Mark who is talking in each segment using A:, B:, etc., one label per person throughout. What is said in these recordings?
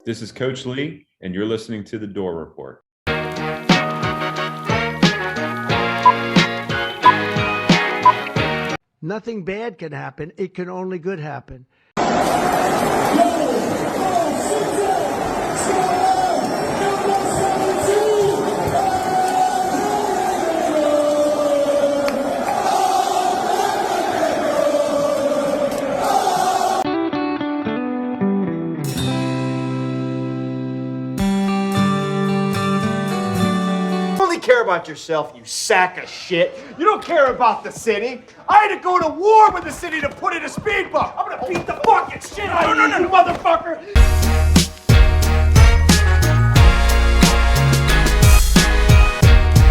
A: This is Coach Lee, and you're listening to The Door Report.
B: Nothing bad can happen. It can only good happen.
C: Care about yourself, you sack of shit. You don't care about the city. I had to go to war with the city to put in a speed bump. I'm gonna beat the fucking shit out of you, motherfucker.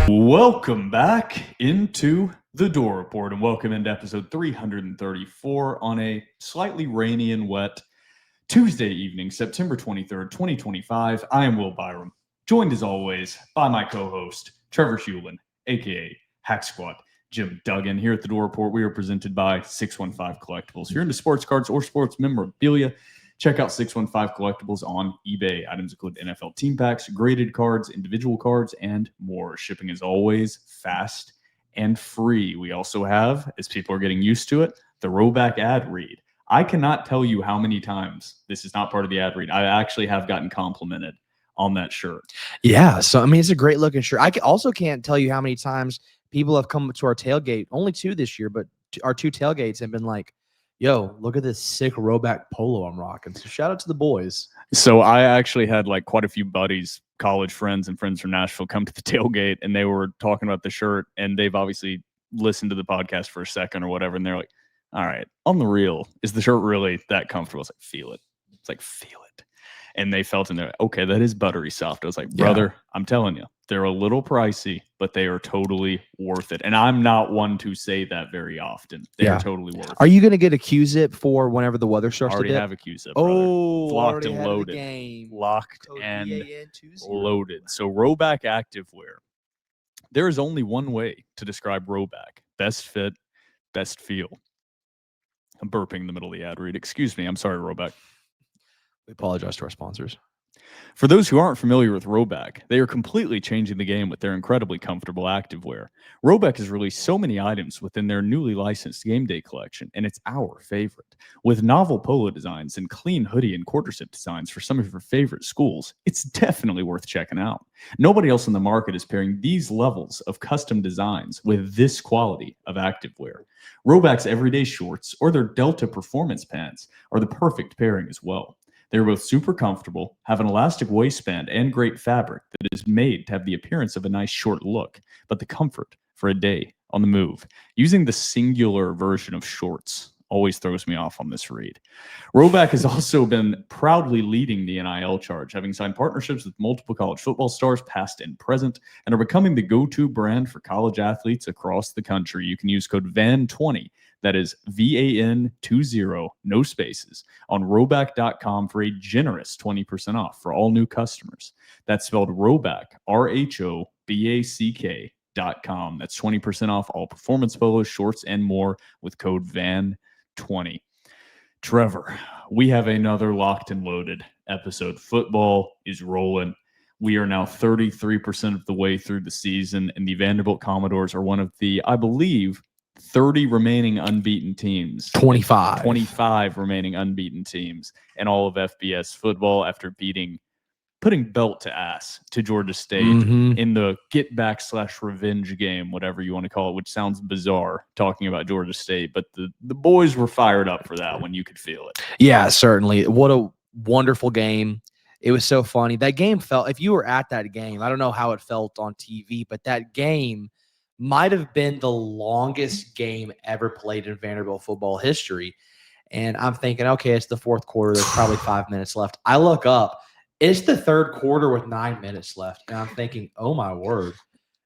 D: Welcome back into the Door Report, and welcome into episode 334 on a slightly rainy and wet Tuesday evening, September 23rd, 2025. I am Will Byrum, joined as always by my co-host, Trevor Hulan, a.k.a. Hack Squad, Jim Duggan. Here at the Door Report, we are presented by 615 Collectibles. If you're into sports cards or sports memorabilia, check out 615 Collectibles on eBay. Items include NFL team packs, graded cards, individual cards, and more. Shipping is always fast and free. We also have, as people are getting used to it, the Roback ad read. I cannot tell you how many times this is not part of the ad read. I actually have gotten complimented on that shirt.
E: Yeah, so I mean, it's a great looking shirt. I also can't tell you how many times people have come to our tailgate, only 2 this year, but our 2 tailgates have been like, yo, look at this sick Roback polo I'm rocking. So shout out to the boys.
D: So I actually had like quite a few buddies, college friends and friends from Nashville come to the tailgate, and they were talking about the shirt, and they've obviously listened to the podcast for a second or whatever, and they're like, all right, on the real, is the shirt really that comfortable? It's like, feel it. It's like, feel it. And they felt in there, okay, that is buttery soft. I was like, brother, I'm telling you, they're a little pricey, but they are totally worth it. And I'm not one to say that very often. They are totally worth it.
E: Are you going to get a Q-zip for whenever the weather starts to dip?
D: Already have a Q-zip,
E: locked
D: and loaded. Locked and loaded. So Roback Activewear. There is only one way to describe Roback. Best fit, best feel. I'm burping in the middle of the ad read. Excuse me. I'm sorry, Roback.
E: We apologize to our sponsors.
D: For those who aren't familiar with Roback, they are completely changing the game with their incredibly comfortable activewear. Roback has released so many items within their newly licensed Game Day collection, and it's our favorite. With novel polo designs and clean hoodie and quarter zip designs for some of your favorite schools, it's definitely worth checking out. Nobody else in the market is pairing these levels of custom designs with this quality of activewear. Roback's everyday shorts or their Delta performance pants are the perfect pairing as well. They're both super comfortable, have an elastic waistband, and great fabric that is made to have the appearance of a nice short look, but the comfort for a day on the move. Using the singular version of shorts always throws me off on this read. Roback has also been proudly leading the NIL charge, having signed partnerships with multiple college football stars, past and present, and are becoming the go-to brand for college athletes across the country. You can use code VAN20. That is VAN20, no spaces, on roback.com for a generous 20% off for all new customers. That's spelled Roback, RHOBACK.com. That's 20% off all performance polos, shorts, and more with code VAN20. Trevor, we have another locked and loaded episode. Football is rolling. We are now 33% of the way through the season, and the Vanderbilt Commodores are one of the, I believe, 30 remaining unbeaten teams. 25 remaining unbeaten teams in all of FBS football after putting belt to ass to Georgia State in the get back / revenge game, whatever you want to call it, which sounds bizarre talking about Georgia State, but the boys were fired up for that one. You could feel it.
E: Yeah, certainly. What a wonderful game. It was so funny. That game felt, if you were at that game, I don't know how it felt on TV, but that game might have been the longest game ever played in Vanderbilt football history. And I'm thinking, okay, it's the fourth quarter. There's probably 5 minutes left. I look up. It's the third quarter with 9 minutes left. And I'm thinking, oh, my word.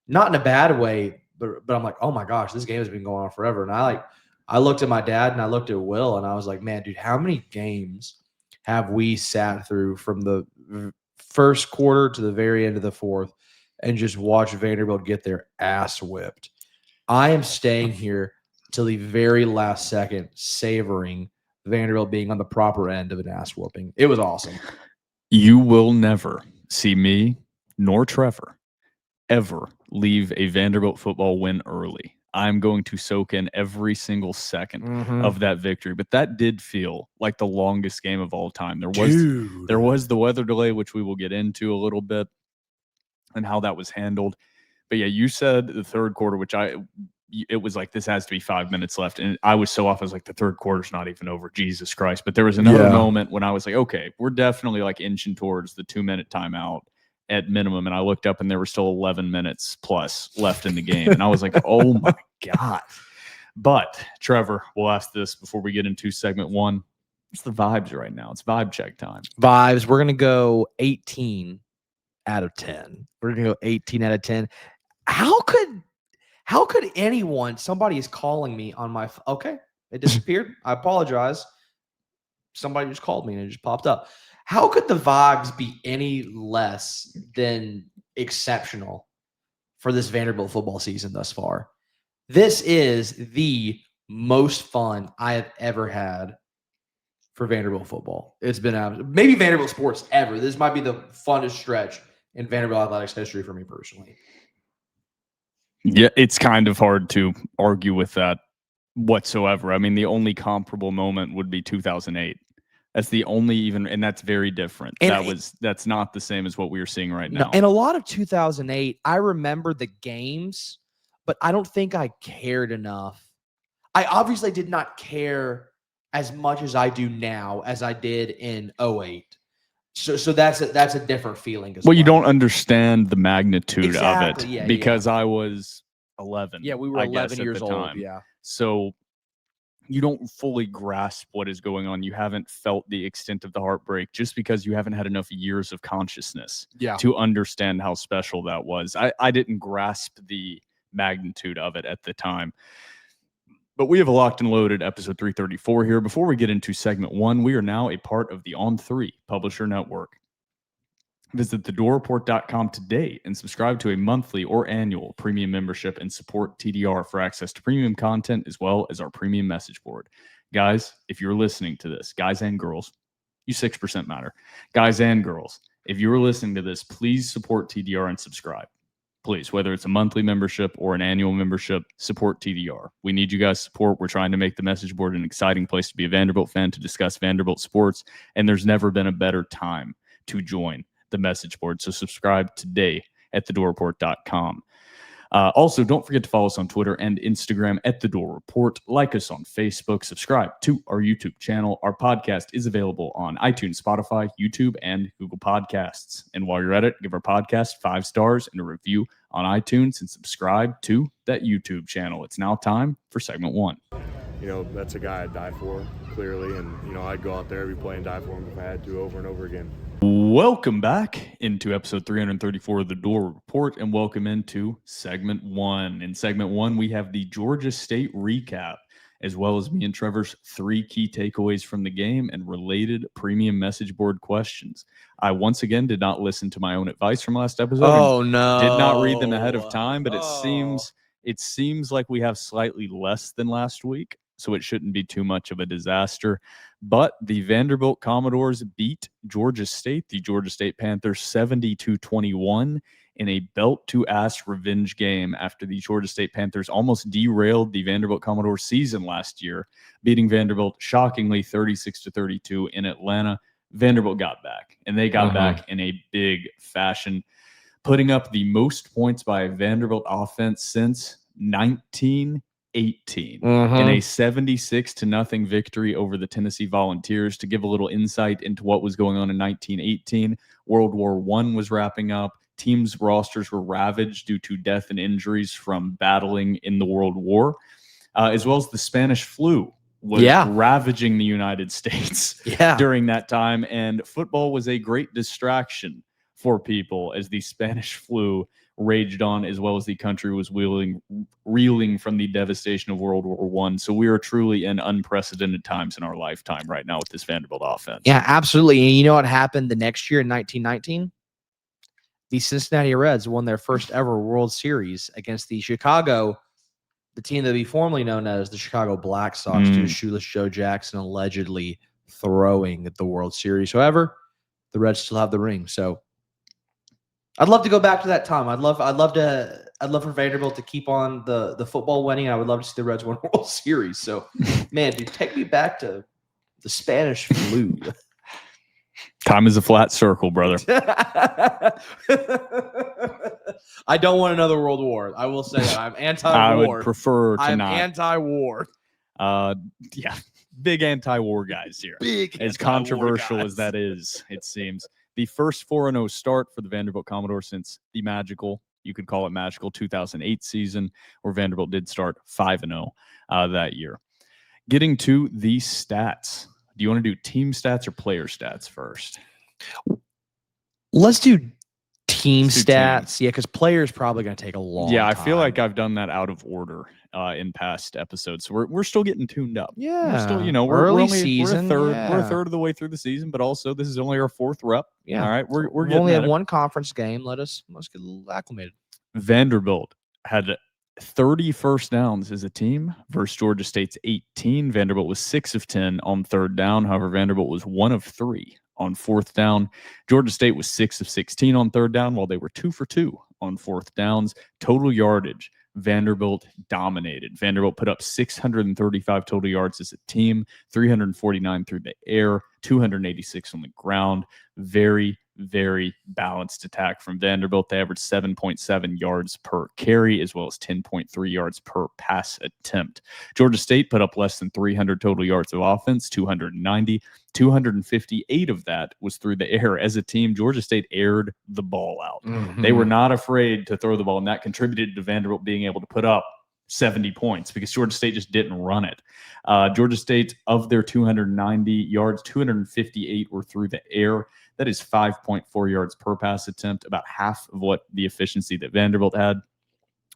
E: Not in a bad way, but I'm like, oh, my gosh, this game has been going on forever. And I looked at my dad and I looked at Will, and I was like, man, dude, how many games have we sat through from the first quarter to the very end of the fourth and just watch Vanderbilt get their ass whipped? I am staying here till the very last second, savoring Vanderbilt being on the proper end of an ass whooping. It was awesome.
D: You will never see me nor Trevor ever leave a Vanderbilt football win early. I'm going to soak in every single second of that victory. But that did feel like the longest game of all time. There was the weather delay, which we will get into a little bit, and how that was handled. But yeah, you said the third quarter, which it was like, this has to be 5 minutes left. And I was so off. I was like, the third quarter's not even over. Jesus Christ. But there was another moment when I was like, okay, we're definitely like inching towards the 2-minute timeout at minimum. And I looked up and there were still 11 minutes plus left in the game. And I was like, oh my God. But Trevor, we'll ask this before we get into segment one. What's the vibes right now? It's vibe check time.
E: Vibes. We're going to go 18 out of 10. We're going to go 18 out of 10. How could anyone, somebody is calling me on my, okay, it disappeared. I apologize. Somebody just called me and it just popped up. How could the vibes be any less than exceptional for this Vanderbilt football season thus far? This is the most fun I have ever had for Vanderbilt football. It's been maybe Vanderbilt sports ever. This might be the funnest stretch in Vanderbilt athletics history for me personally.
D: Yeah, it's kind of hard to argue with that whatsoever. I mean, the only comparable moment would be 2008. That's the only even, and that's very different.
E: And
D: that's not the same as what we are seeing right now.
E: And a lot of 2008, I remember the games, but I don't think I cared enough. I obviously did not care as much as I do now as I did in 08. So that's a different feeling as well.
D: Well, you don't understand the magnitude of it
E: Yeah,
D: because I was 11.
E: Yeah, we were 11 years old.
D: Time.
E: Yeah.
D: So you don't fully grasp what is going on. You haven't felt the extent of the heartbreak just because you haven't had enough years of consciousness to understand how special that was. I didn't grasp the magnitude of it at the time. But we have a locked and loaded episode 334 here. Before we get into segment one, we are now a part of the On3 Publisher Network. Visit thedoreport.com today and subscribe to a monthly or annual premium membership and support TDR for access to premium content as well as our premium message board. Guys, if you're listening to this, guys and girls, you 6% matter. Guys and girls, if you're listening to this, please support TDR and subscribe. Please, whether it's a monthly membership or an annual membership, support TDR. We need you guys' support. We're trying to make the message board an exciting place to be a Vanderbilt fan, to discuss Vanderbilt sports, and there's never been a better time to join the message board. So subscribe today at thedoreport.com. Also, don't forget to follow us on Twitter and Instagram at The Door Report. Like us on Facebook. Subscribe to our YouTube channel. Our podcast is available on iTunes, Spotify, YouTube, and Google Podcasts. And while you're at it, give our podcast 5 stars and a review on iTunes and subscribe to that YouTube channel. It's now time for segment one.
F: You know, that's a guy I'd die for, clearly. And, you know, I'd go out there every play and die for him if I had to over and over again.
D: Welcome back into episode 334 of The Door Report, and welcome into segment one. In segment one, we have the Georgia State recap, as well as me and Trevor's 3 key takeaways from the game and related premium message board questions. I once again did not listen to my own advice from last episode.
E: Oh no!
D: Did not read them ahead of time, but it seems like we have slightly less than last week, so it shouldn't be too much of a disaster. But the Vanderbilt Commodores beat Georgia State, the Georgia State Panthers, 70-21 in a belt-to-ass revenge game after the Georgia State Panthers almost derailed the Vanderbilt Commodores season last year, beating Vanderbilt shockingly 36-32 in Atlanta. Vanderbilt got back, and they got back in a big fashion, putting up the most points by a Vanderbilt offense since 1918 in a 76-0 victory over the Tennessee Volunteers. To give a little insight into what was going on in 1918, World War I was wrapping up. Teams' rosters were ravaged due to death and injuries from battling in the World War, as well as the Spanish flu was ravaging the United States during that time. And football was a great distraction for people as the Spanish flu raged on, as well as the country was reeling from the devastation of World War I. So we are truly in unprecedented times in our lifetime right now with this Vanderbilt offense.
E: Yeah, absolutely. And you know what happened the next year in 1919? The Cincinnati Reds won their first ever World Series against the team that would be formerly known as the Chicago Black Sox, due to shoeless Joe Jackson allegedly throwing the World Series. However, the Reds still have the ring. So I'd love to go back to that time. I'd love for Vanderbilt to keep on the football winning. I would love to see the Reds win World Series. So, man, dude, take me back to the Spanish flu.
D: Time is a flat circle, brother.
E: I don't want another world war. I will say that. I'm anti-war.
D: I would prefer to
E: I'm
D: not.
E: anti-war.
D: Yeah, big anti-war guys here.
E: Big
D: As
E: anti-war
D: controversial
E: guys.
D: as that is, it seems. The first 4-0 start for the Vanderbilt Commodores since the magical, you could call it magical, 2008 season, where Vanderbilt did start 5-0 that year. Getting to the stats. Do you want to do team stats or player stats first?
E: Let's do team
D: Let's do
E: stats. Yeah, because players probably going to take a long time.
D: Yeah, I feel like I've done that out of order in past episodes. So we're still getting tuned up.
E: Yeah.
D: We're still, we're
E: Early
D: only,
E: season.
D: We're a
E: yeah.
D: third of the way through the season, but also this is only our 4th rep.
E: Yeah.
D: All right. We're
E: We've
D: getting
E: only
D: at
E: had
D: it.
E: one conference game. Let's get a little acclimated.
D: Vanderbilt had 30 first downs as a team versus Georgia State's 18. Vanderbilt was 6 of 10 on 3rd down. However, Vanderbilt was 1 of 3 on 4th down. Georgia State was 6 of 16 on 3rd down, while they were 2 for 2 on 4th downs. Total yardage, Vanderbilt dominated. Vanderbilt put up 635 total yards as a team, 349 through the air, 286 on the ground. Very, very balanced attack from Vanderbilt. They averaged 7.7 yards per carry, as well as 10.3 yards per pass attempt. Georgia State put up less than 300 total yards of offense, 290. 258 of that was through the air. As a team, Georgia State aired the ball out. They were not afraid to throw the ball, and that contributed to Vanderbilt being able to put up 70 points because Georgia State just didn't run it. Georgia State, of their 290 yards, 258 were through the air. That is 5.4 yards per pass attempt, about half of what the efficiency that Vanderbilt had.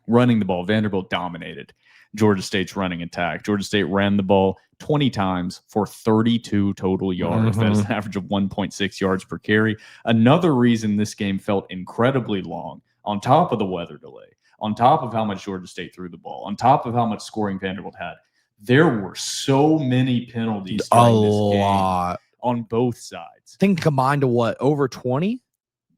D: Running the ball, Vanderbilt dominated Georgia State's running attack. Georgia State ran the ball 20 times for 32 total yards. That is an average of 1.6 yards per carry. Another reason this game felt incredibly long, on top of the weather delay, on top of how much Georgia State threw the ball, on top of how much scoring Vanderbilt had, there were so many penalties during this game on both sides.
E: I think combined to what, over 20?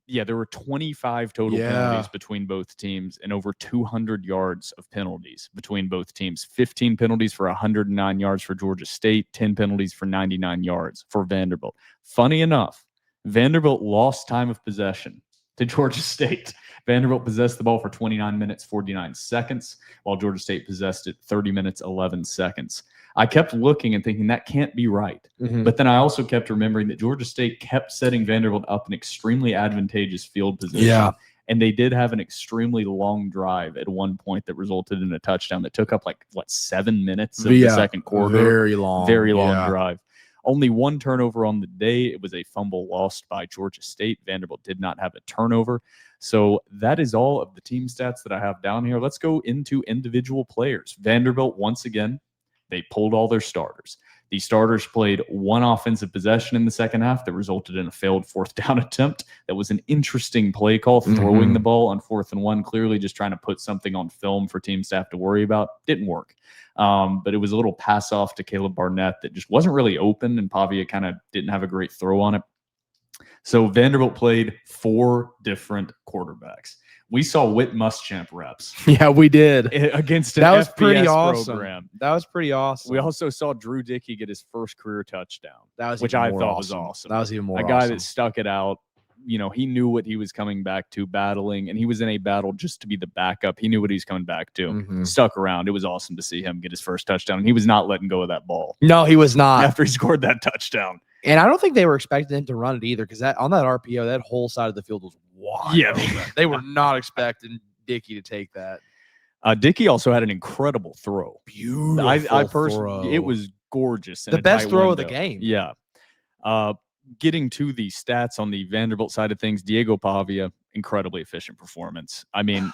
D: Yeah, there were 25 total penalties between both teams and over 200 yards of penalties between both teams. 15 penalties for 109 yards for Georgia State, 10 penalties for 99 yards for Vanderbilt. Funny enough, Vanderbilt lost time of possession to Georgia State. Vanderbilt possessed the ball for 29 minutes, 49 seconds, while Georgia State possessed it 30 minutes, 11 seconds. I kept looking and thinking that can't be right. But then I also kept remembering that Georgia State kept setting Vanderbilt up an extremely advantageous field position.
E: Yeah.
D: And they did have an extremely long drive at one point that resulted in a touchdown that took up 7 minutes of the second quarter.
E: Very long
D: Drive. Only one turnover on the day. It was a fumble lost by Georgia State. Vanderbilt did not have a turnover. So that is all of the team stats that I have down here. Let's go into individual players. Vanderbilt, once again, they pulled all their starters. The starters played one offensive possession in the second half that resulted in a failed 4th down attempt. That was an interesting play call, throwing the ball on 4th and 1, clearly just trying to put something on film for team staff to worry about. Didn't work. But it was a little pass off to Caleb Barnett that just wasn't really open, and Pavia kind of didn't have a great throw on it. So Vanderbilt played 4 different quarterbacks. We saw Whit Muschamp reps.
E: Yeah, we did.
D: Against an
E: that was
D: FBS
E: pretty awesome.
D: program.
E: That was pretty awesome.
D: We also saw Drew Dickey get his first career touchdown,
E: that was
D: which
E: even
D: I
E: more
D: thought was
E: awesome.
D: awesome.
E: That was even more
D: a guy
E: awesome.
D: that stuck it out. He knew what he was coming back to battling, and he was in a battle just to be the backup. He knew what he was coming back to. Stuck around. It was awesome to see him get his first touchdown. And he was not letting go of that ball.
E: No, he was not.
D: After he scored that touchdown.
E: And I don't think they were expecting him to run it either, because on that RPO, that whole side of the field was wide.
D: Yeah,
E: they were not expecting Dickey to take that.
D: Dickey also had an incredible throw.
E: Beautiful
D: I personally,
E: throw.
D: it was gorgeous.
E: The best throw of the game.
D: Yeah. Getting to the stats on the Vanderbilt side of things, Diego Pavia, incredibly efficient performance. I mean,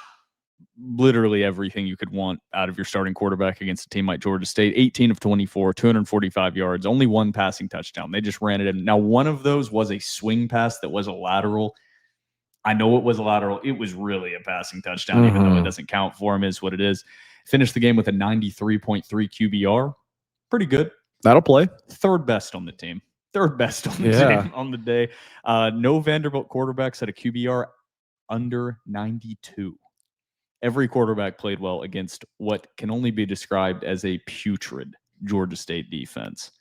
D: literally everything you could want out of your starting quarterback against a team like Georgia State. 18 of 24, 245 yards, only one passing touchdown. They just ran it in. Now, one of those was a swing pass that was a lateral. I know it was a lateral. It was really a passing touchdown, even though it doesn't count for him, is what it is. Finished the game with a 93.3 QBR. Pretty good.
E: That'll play.
D: 3rd best on the team. third best on the
E: Yeah.
D: on the day. No Vanderbilt quarterbacks had a QBR under 92. Every quarterback played well against what can only be described as a putrid Georgia State defense.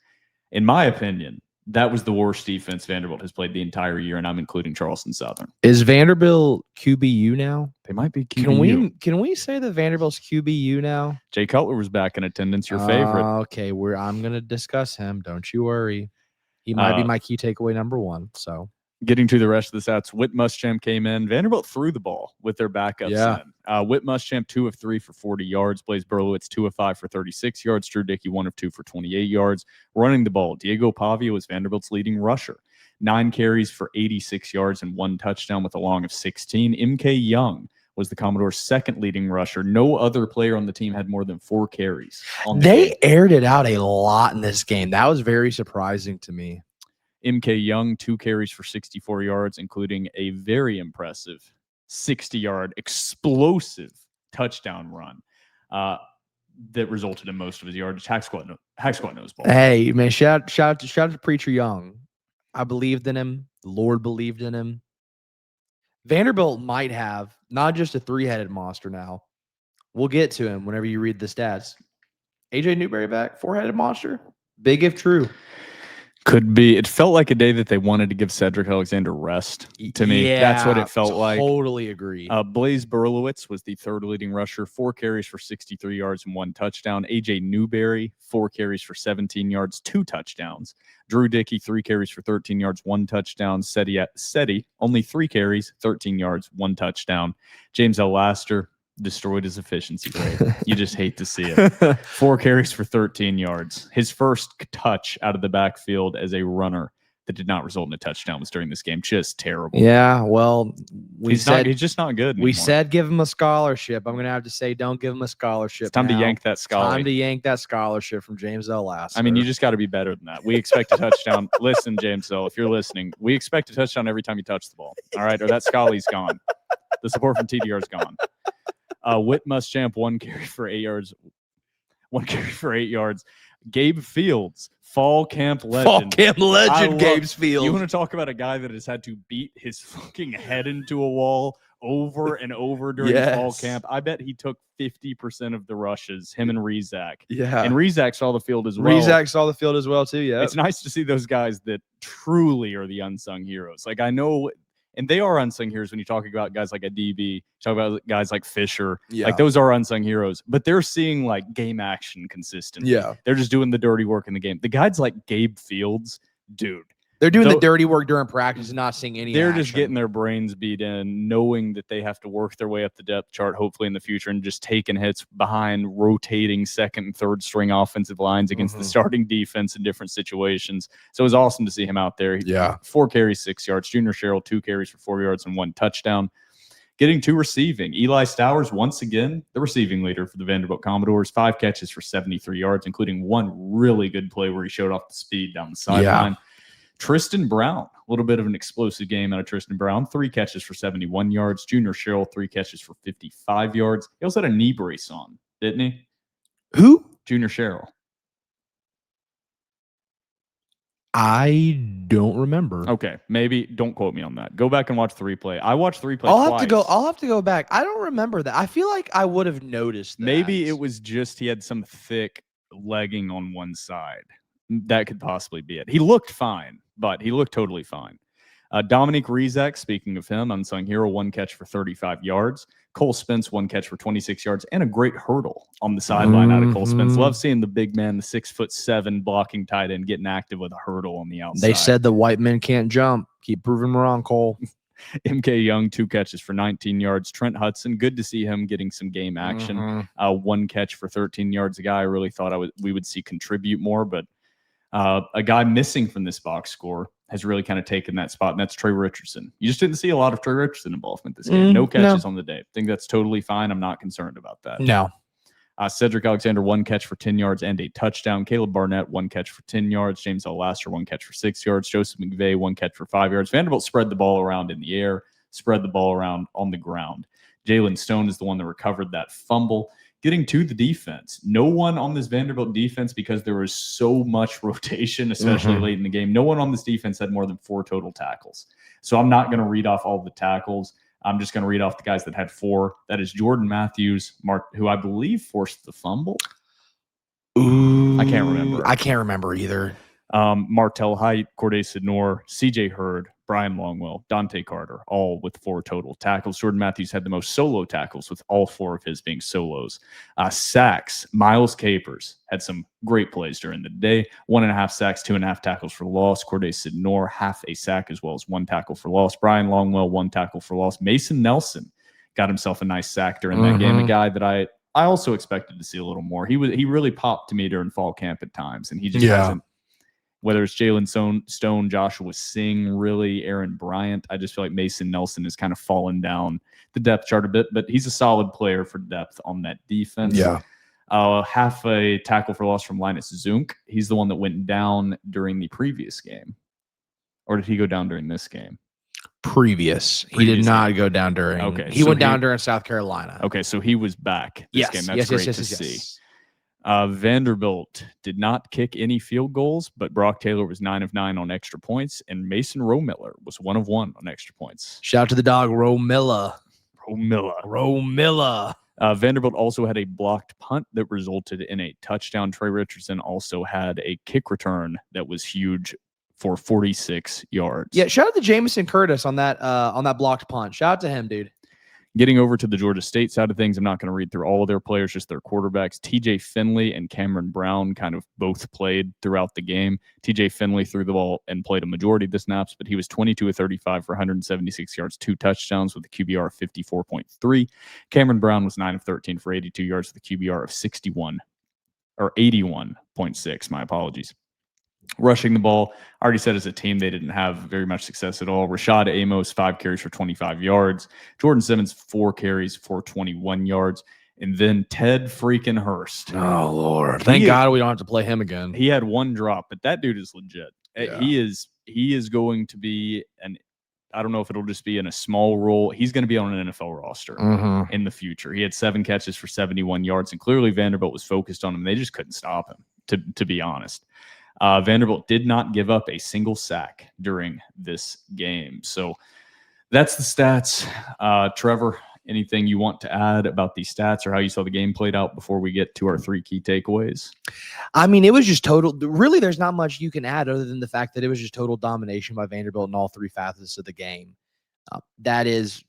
D: In my opinion, that was the worst defense Vanderbilt has played the entire year, and I'm including Charleston Southern.
E: Is Vanderbilt QBU now?
D: They might be QBU.
E: Can we say that Vanderbilt's QBU now?
D: Jay Cutler was back in attendance, your favorite.
E: Okay, I'm gonna discuss him. Don't you worry. He might be my key takeaway number 1. So
D: Getting to the rest of the stats, Whit Muschamp came in. Vanderbilt threw the ball with their backups in. Whit Muschamp, 2 of 3 for 40 yards. Blaze Berlowitz, 2 of 5 for 36 yards. Drew Dickey, 1 of 2 for 28 yards. Running the ball, Diego Pavia was Vanderbilt's leading rusher. 9 carries for 86 yards and 1 touchdown with a long of 16. MK Young was the Commodore's second leading rusher. No other player on the team had more than 4 carries.
E: They aired it out a lot in this game. That was very surprising to me.
D: MK Young, 2 carries for 64 yards, including a very impressive 60-yard explosive touchdown run that resulted in most of his yardage. Hack squat knows ball.
E: Hey, man, shout out to Preacher Young. I believed in him. The Lord believed in him. Vanderbilt might have not just a 3-headed monster now. We'll get to him whenever you read the stats. AJ Newberry back, 4-headed monster. Big if true.
D: Could be. It felt like a day that they wanted to give Cedric Alexander rest. To me, that's what it felt like.
E: Totally agree.
D: Blaze Berlowitz was the third leading rusher, 4 carries for 63 yards and 1 touchdown. AJ Newberry, 4 carries for 17 yards, 2 touchdowns. Drew Dickey, 3 carries for 13 yards, 1 touchdown. Seti, only 3 carries, 13 yards, 1 touchdown. James L. Laster destroyed his efficiency rate. You just hate to see it. 4 carries for 13 yards. His first touch out of the backfield as a runner that did not result in a touchdown was during this game. Just terrible.
E: Yeah, well, he's
D: just not good anymore.
E: We said give him a scholarship. I'm going to have to say don't give him a scholarship.
D: It's time to yank that scholarship.
E: Time to yank that scholarship from James L. Laster.
D: I mean, you just got to be better than that. We expect a touchdown. Listen, James L., if you're listening, we expect a touchdown every time you touch the ball. All right? Or that Scully's gone. The support from TDR is gone. Whit Muschamp, 1 carry for 8 yards. 1 carry for 8 yards. Gabe Fields, fall camp legend.
E: Gabe Fields.
D: You want to talk about a guy that has had to beat his fucking head into a wall over and over during fall camp? I bet he took 50% of the rushes, him and Rezak.
E: Yeah.
D: And Rezak saw the field as well.
E: Rezak saw the field as well, too, yeah.
D: It's nice to see those guys that truly are the unsung heroes. Like, I know... And they are unsung heroes when you're talking about guys like a DB, talk about guys like Fisher.
E: Yeah.
D: Like, those are unsung heroes. But they're seeing, like, game action consistently.
E: Yeah.
D: They're just doing the dirty work in the game. The guys like Gabe Fields, dude.
E: They're doing the dirty work during practice and not seeing any
D: They're
E: action.
D: just getting their brains beat in, knowing that they have to work their way up the depth chart, hopefully in the future, and just taking hits behind rotating second and third string offensive lines against the starting defense in different situations. So it was awesome to see him out there.
E: Yeah.
D: 4 carries, 6 yards. Junior Sherrill, 2 carries for 4 yards and 1 touchdown. Getting to receiving, Eli Stowers, once again, the receiving leader for the Vanderbilt Commodores, 5 catches for 73 yards, including 1 really good play where he showed off the speed down the sideline.
E: Yeah.
D: Tristan Brown, a little bit of an explosive game out of Tristan Brown. 3 catches for 71 yards. Junior Sherrill, 3 catches for 55 yards. He also had a knee brace on, didn't he?
E: Who?
D: Junior Sherrill.
E: I don't remember.
D: Okay, maybe don't quote me on that. Go back and watch the replay. I watched the replay
E: I'll
D: twice.
E: have to go back. I don't remember that. I feel like I would have noticed that.
D: Maybe it was just he had some thick legging on one side. That could possibly be it. He looked fine, but he looked totally fine. Dominique Rezak, speaking of him, unsung hero, 1 catch for 35 yards. Cole Spence, 1 catch for 26 yards, and a great hurdle on the sideline out of Cole Spence. Love seeing the big man, the 6'7" blocking tight end, getting active with a hurdle on the outside.
E: They said the white men can't jump. Keep proving them wrong, Cole.
D: MK Young, 2 catches for 19 yards. Trent Hudson, good to see him getting some game action. 1 catch for 13 yards. A guy I really thought we would see contribute more, but a guy missing from this box score has really kind of taken that spot, and that's Trey Richardson. You just didn't see a lot of Trey Richardson involvement this game. No catches on the day. I think that's totally fine. I'm not concerned about that.
E: No.
D: Cedric Alexander, 1 catch for 10 yards and a touchdown. Caleb Barnett, 1 catch for 10 yards. James L. Laster, 1 catch for 6 yards. Joseph McVay, 1 catch for 5 yards. Vanderbilt spread the ball around in the air, spread the ball around on the ground. Jalen Stone is the one that recovered that fumble. Getting to the defense, no one on this Vanderbilt defense, because there was so much rotation, especially late in the game, no one on this defense had more than 4 total tackles. So I'm not going to read off all the tackles. I'm just going to read off the guys that had 4. That is Jordan Matthews, who I believe forced the fumble.
E: Ooh,
D: I can't remember.
E: I can't remember either.
D: Martell Height, Corday Sidnor, CJ Hurd, Brian Longwell, Dante Carter, all with 4 total tackles. Jordan Matthews had the most solo tackles, with all 4 of his being solos. Sacks, Miles Capers had some great plays during the day. 1.5 sacks, 2.5 tackles for loss. Corday Sidnor, half a sack as well as 1 tackle for loss. Brian Longwell, 1 tackle for loss. Mason Nelson got himself a nice sack during that game. A guy that I also expected to see a little more. He really popped to me during fall camp at times, and he just hasn't. Whether it's Jalen Stone, Joshua Singh, really Aaron Bryant, I just feel like Mason Nelson has kind of fallen down the depth chart a bit, but he's a solid player for depth on that defense.
E: Yeah.
D: Half a tackle for loss from Linus Zunk. He's the one that went down during the previous game. Or did he go down during this game?
E: Previous. He did not go down during.
D: Okay.
E: He went down during South Carolina.
D: Okay, so he was back this game. That's great to see. Vanderbilt did not kick any field goals, but Brock Taylor was 9 of 9 on extra points, and Mason Romiller was 1 of 1 on extra points.
E: Shout out to the dog, Romilla.
D: Vanderbilt also had a blocked punt that resulted in a touchdown. Trey Richardson also had a kick return that was huge for 46 yards.
E: Yeah, shout out to Jamison Curtis on that blocked punt. Shout out to him, dude.
D: Getting over to the Georgia State side of things, I'm not going to read through all of their players, just their quarterbacks. TJ Finley and Cameron Brown kind of both played throughout the game. TJ Finley threw the ball and played a majority of the snaps, but he was 22 of 35 for 176 yards, 2 touchdowns with a QBR of 54.3. Cameron Brown was 9 of 13 for 82 yards with a QBR of 81.6. My apologies. Rushing the ball, I already said as a team they didn't have very much success at all. Rashad Amos, 5 carries for 25 yards. Jordan Simmons, 4 carries for 21 yards. And then Ted freaking Hurst.
E: Oh, Lord. Thank God we don't have to play him again.
D: He had 1 drop, but that dude is legit.
E: Yeah.
D: He is going to be I don't know if it'll just be in a small role. He's going to be on an NFL roster in the future. He had 7 catches for 71 yards, and clearly Vanderbilt was focused on him. They just couldn't stop him, to be honest. Vanderbilt did not give up a single sack during this game. So that's the stats. Trevor, anything you want to add about these stats or how you saw the game played out before we get to our 3 key takeaways?
E: I mean, it was just total. Really, there's not much you can add other than the fact that it was just total domination by Vanderbilt in all 3 facets of the game. That is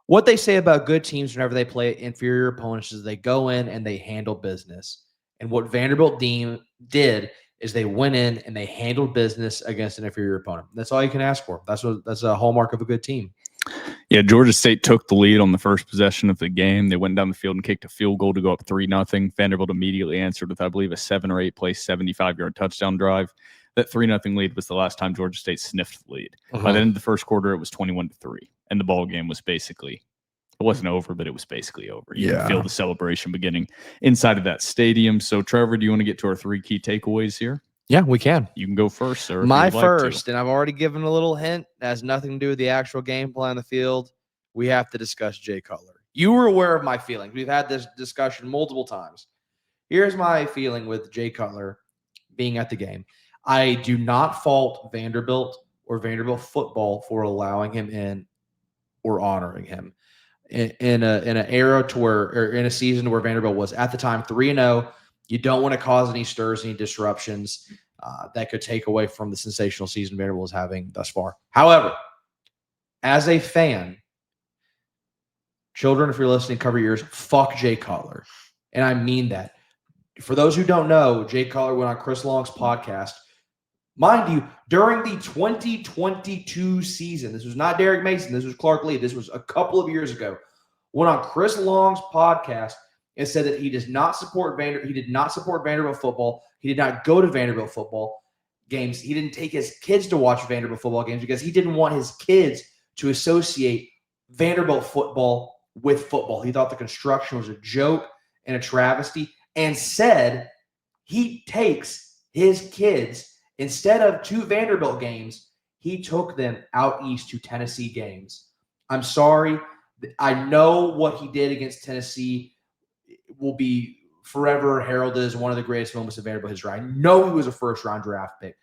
E: what they say about good teams whenever they play inferior opponents is they go in and they handle business. And what Vanderbilt did is they went in and they handled business against an inferior opponent. That's all you can ask for. That's a hallmark of a good team.
D: Yeah, Georgia State took the lead on the first possession of the game. They went down the field and kicked a field goal to go up 3-0. Vanderbilt immediately answered with, I believe, a 7 or 8 play, 75-yard touchdown drive. That 3-0 lead was the last time Georgia State sniffed the lead. By the end of the first quarter, it was 21-3, and the ball game was basically it wasn't over, but it was basically over. You can feel the celebration beginning inside of that stadium. So, Trevor, do you want to get to our 3 key takeaways here?
E: Yeah, we can.
D: You can go first, sir.
E: My first, and I've already given a little hint, it has nothing to do with the actual gameplay on the field. We have to discuss Jay Cutler. You were aware of my feelings. We've had this discussion multiple times. Here's my feeling with Jay Cutler being at the game. I do not fault Vanderbilt or Vanderbilt football for allowing him in or honoring him. In an era to where, or in a season where Vanderbilt was at the time 3-0, you don't want to cause any stirs, any disruptions that could take away from the sensational season Vanderbilt is having thus far. However, as a fan, children, if you're listening, cover your ears. Fuck Jay Cutler, and I mean that. For those who don't know, Jay Cutler went on Chris Long's podcast. Mind you, during the 2022 season, this was not Derek Mason, this was Clark Lee, this was a couple of years ago, went on Chris Long's podcast and said that he does not support he did not support Vanderbilt football. He did not go to Vanderbilt football games. He didn't take his kids to watch Vanderbilt football games because he didn't want his kids to associate Vanderbilt football with football. He thought the construction was a joke and a travesty, and said he takes his kids, instead of to Vanderbilt games, he took them out east to Tennessee games. I'm sorry. I know what he did against Tennessee will be forever heralded as one of the greatest moments of Vanderbilt history. I know he was a first-round draft pick.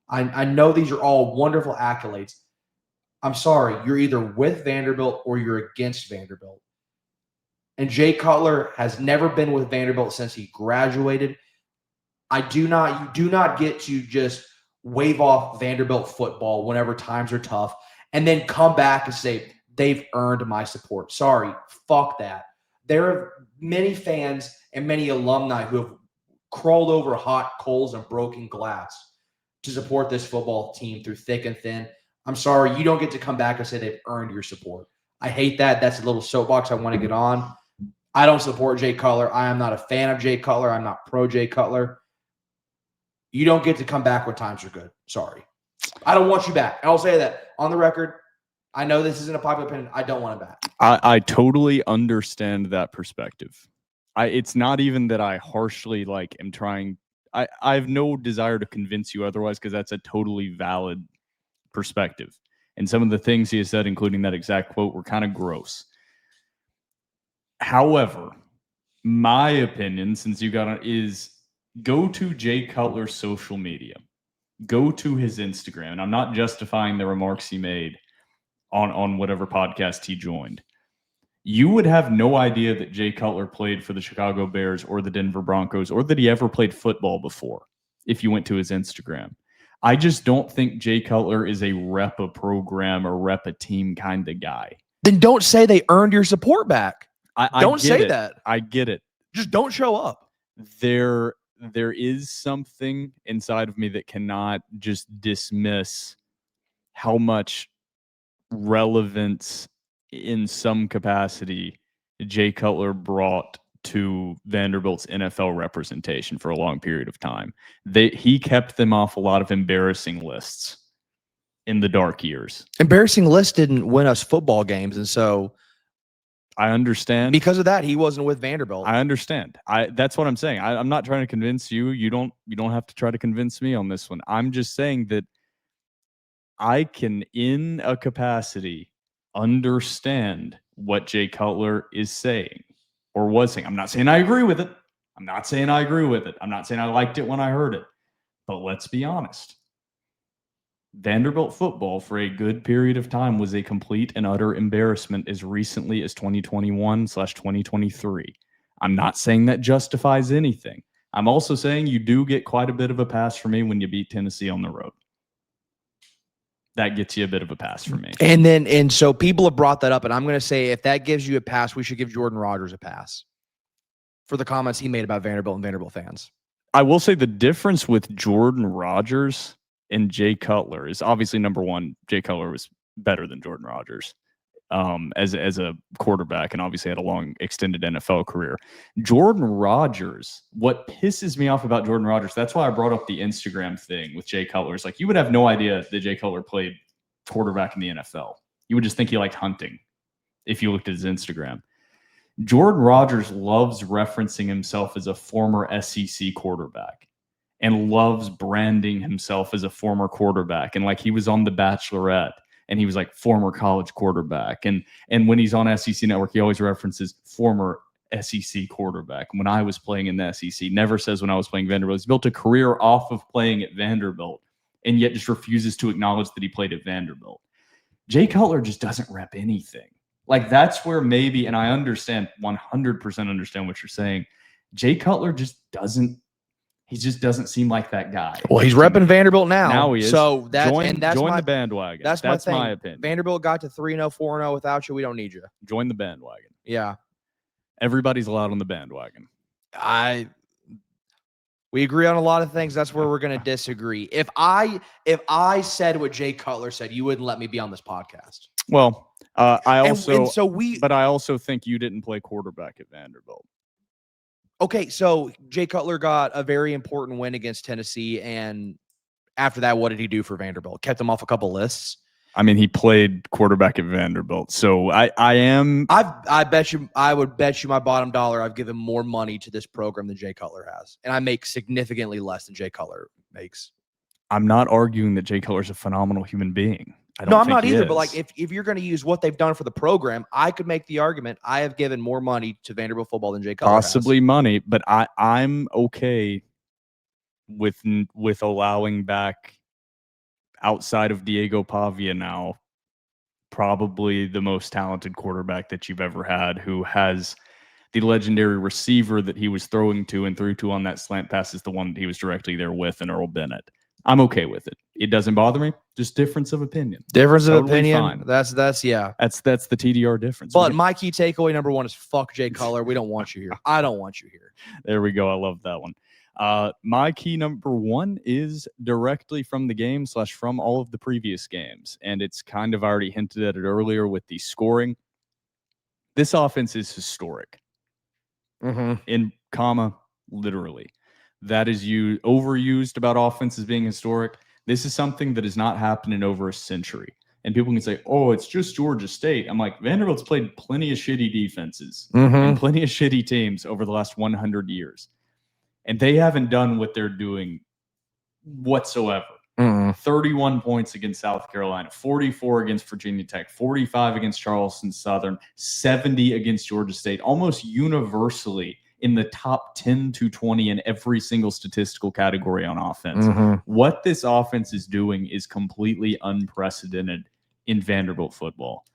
E: I know these are all wonderful accolades. I'm sorry, you're either with Vanderbilt or you're against Vanderbilt. And Jay Cutler has never been with Vanderbilt since he graduated. You do not get to just wave off Vanderbilt football whenever times are tough and then come back and say, they've earned my support. Sorry, fuck that. There are many fans and many alumni who have crawled over hot coals and broken glass to support this football team through thick and thin. I'm sorry, you don't get to come back and say they've earned your support. I hate that. That's a little soapbox I want to get on. I don't support Jay Cutler. I am not a fan of Jay Cutler. I'm not pro Jay Cutler. You don't get to come back when times are good. Sorry. I don't want you back. And I'll say that on the record. I know this isn't a popular opinion. I don't want him back.
D: I totally understand that perspective. It's not even that I harshly am trying. I have no desire to convince you otherwise, because that's a totally valid perspective. And some of the things he has said, including that exact quote, were kind of gross. However, my opinion, since you got on, is go to Jay Cutler's social media, go to his Instagram. And I'm not justifying the remarks he made on whatever podcast he joined. You would have no idea that Jay Cutler played for the Chicago Bears or the Denver Broncos, or that he ever played football before if you went to his Instagram. I just don't think Jay Cutler is a rep a program or rep a team kind of guy.
E: Then don't say they earned your support back. Don't say that.
D: I get it.
E: Just don't show up.
D: There is something inside of me that cannot just dismiss how much relevance in some capacity Jay Cutler brought to Vanderbilt's NFL representation for a long period of time. He kept them off a lot of embarrassing lists in the dark years.
E: Embarrassing lists didn't win us football games, and so
D: I understand.
E: Because of that, he wasn't with Vanderbilt.
D: I understand. That's what I'm saying. I'm not trying to convince you. You don't have to try to convince me on this one. I'm just saying that I can, in a capacity, understand what Jay Cutler is saying or was saying. I'm not saying I agree with it. I'm not saying I liked it when I heard it. But let's be honest. Vanderbilt football for a good period of time was a complete and utter embarrassment as recently as 2021/2023. I'm not saying that justifies anything. I'm also saying you do get quite a bit of a pass for me when you beat Tennessee on the road. That gets you a bit of a pass for me.
E: And so people have brought that up, and I'm going to say if that gives you a pass, we should give Jordan Rodgers a pass for the comments he made about Vanderbilt and Vanderbilt fans.
D: I will say the difference with Jordan Rodgers and Jay Cutler is obviously, number one, Jay Cutler was better than Jordan Rodgers as a quarterback, and obviously had a long extended NFL career. Jordan Rodgers, what pisses me off about Jordan Rodgers, that's why I brought up the Instagram thing with Jay Cutler. It's like, you would have no idea that Jay Cutler played quarterback in the NFL. You would just think he liked hunting if you looked at his Instagram. Jordan Rodgers loves referencing himself as a former SEC quarterback and loves branding himself as a former quarterback. And like, he was on The Bachelorette and he was like former college quarterback. And when he's on SEC Network, he always references former SEC quarterback. When I was playing in the SEC, never says when I was playing Vanderbilt. He's built a career off of playing at Vanderbilt and yet just refuses to acknowledge that he played at Vanderbilt. Jay Cutler just doesn't rep anything. Like, that's where maybe, and I understand, 100% understand what you're saying. Jay Cutler just doesn't seem like that guy.
E: Well, he's repping Vanderbilt now.
D: Now he is.
E: So that's
D: join
E: my
D: the bandwagon.
E: That's
D: my
E: thing.
D: opinion.
E: Vanderbilt got to 3-0, 4-0 without you. We don't need you.
D: Join the bandwagon.
E: Yeah.
D: Everybody's allowed on the bandwagon.
E: We agree on a lot of things. That's where we're going to disagree. If I said what Jay Cutler said, you wouldn't let me be on this podcast.
D: Well, but I also think you didn't play quarterback at Vanderbilt.
E: Okay, so Jay Cutler got a very important win against Tennessee, and after that, what did he do for Vanderbilt? Kept them off a couple lists.
D: I mean, he played quarterback at Vanderbilt, so I would bet you my bottom dollar I've given more money to this program than Jay Cutler has, and I make significantly less than Jay Cutler makes. I'm not arguing that Jay Cutler is a phenomenal human being. I don't
E: No, I'm
D: think
E: not
D: he
E: either. But
D: is.
E: like, if you're going to use what they've done for the program, I could make the argument I have given more money to Vanderbilt football than Jay Cutler
D: possibly
E: has.
D: money, but I'm okay with allowing back, outside of Diego Pavia now, probably the most talented quarterback that you've ever had, who has the legendary receiver that he was throwing to and threw to on that slant pass is the one that he was directly there with, and Earl Bennett. I'm okay with it. It doesn't bother me. Just difference of opinion.
E: Difference of
D: Totally
E: opinion.
D: fine.
E: That's yeah.
D: That's the TDR difference.
E: But my key takeaway number one is fuck Jay Cutler. We don't want you here. I don't want you here.
D: There we go. I love that one. My key number one is directly from the game / from all of the previous games. And it's kind of already hinted at it earlier with the scoring. This offense is historic. In comma, literally. That is overused about offenses being historic. This is something that has not happened in over a century. And people can say, oh, it's just Georgia State. I'm like, Vanderbilt's played plenty of shitty defenses and plenty of shitty teams over the last 100 years. And they haven't done what they're doing whatsoever. 31 points against South Carolina, 44 against Virginia Tech, 45 against Charleston Southern, 70 against Georgia State, almost universally in the top 10 to 20 in every single statistical category on offense. What this offense is doing is completely unprecedented in Vanderbilt football.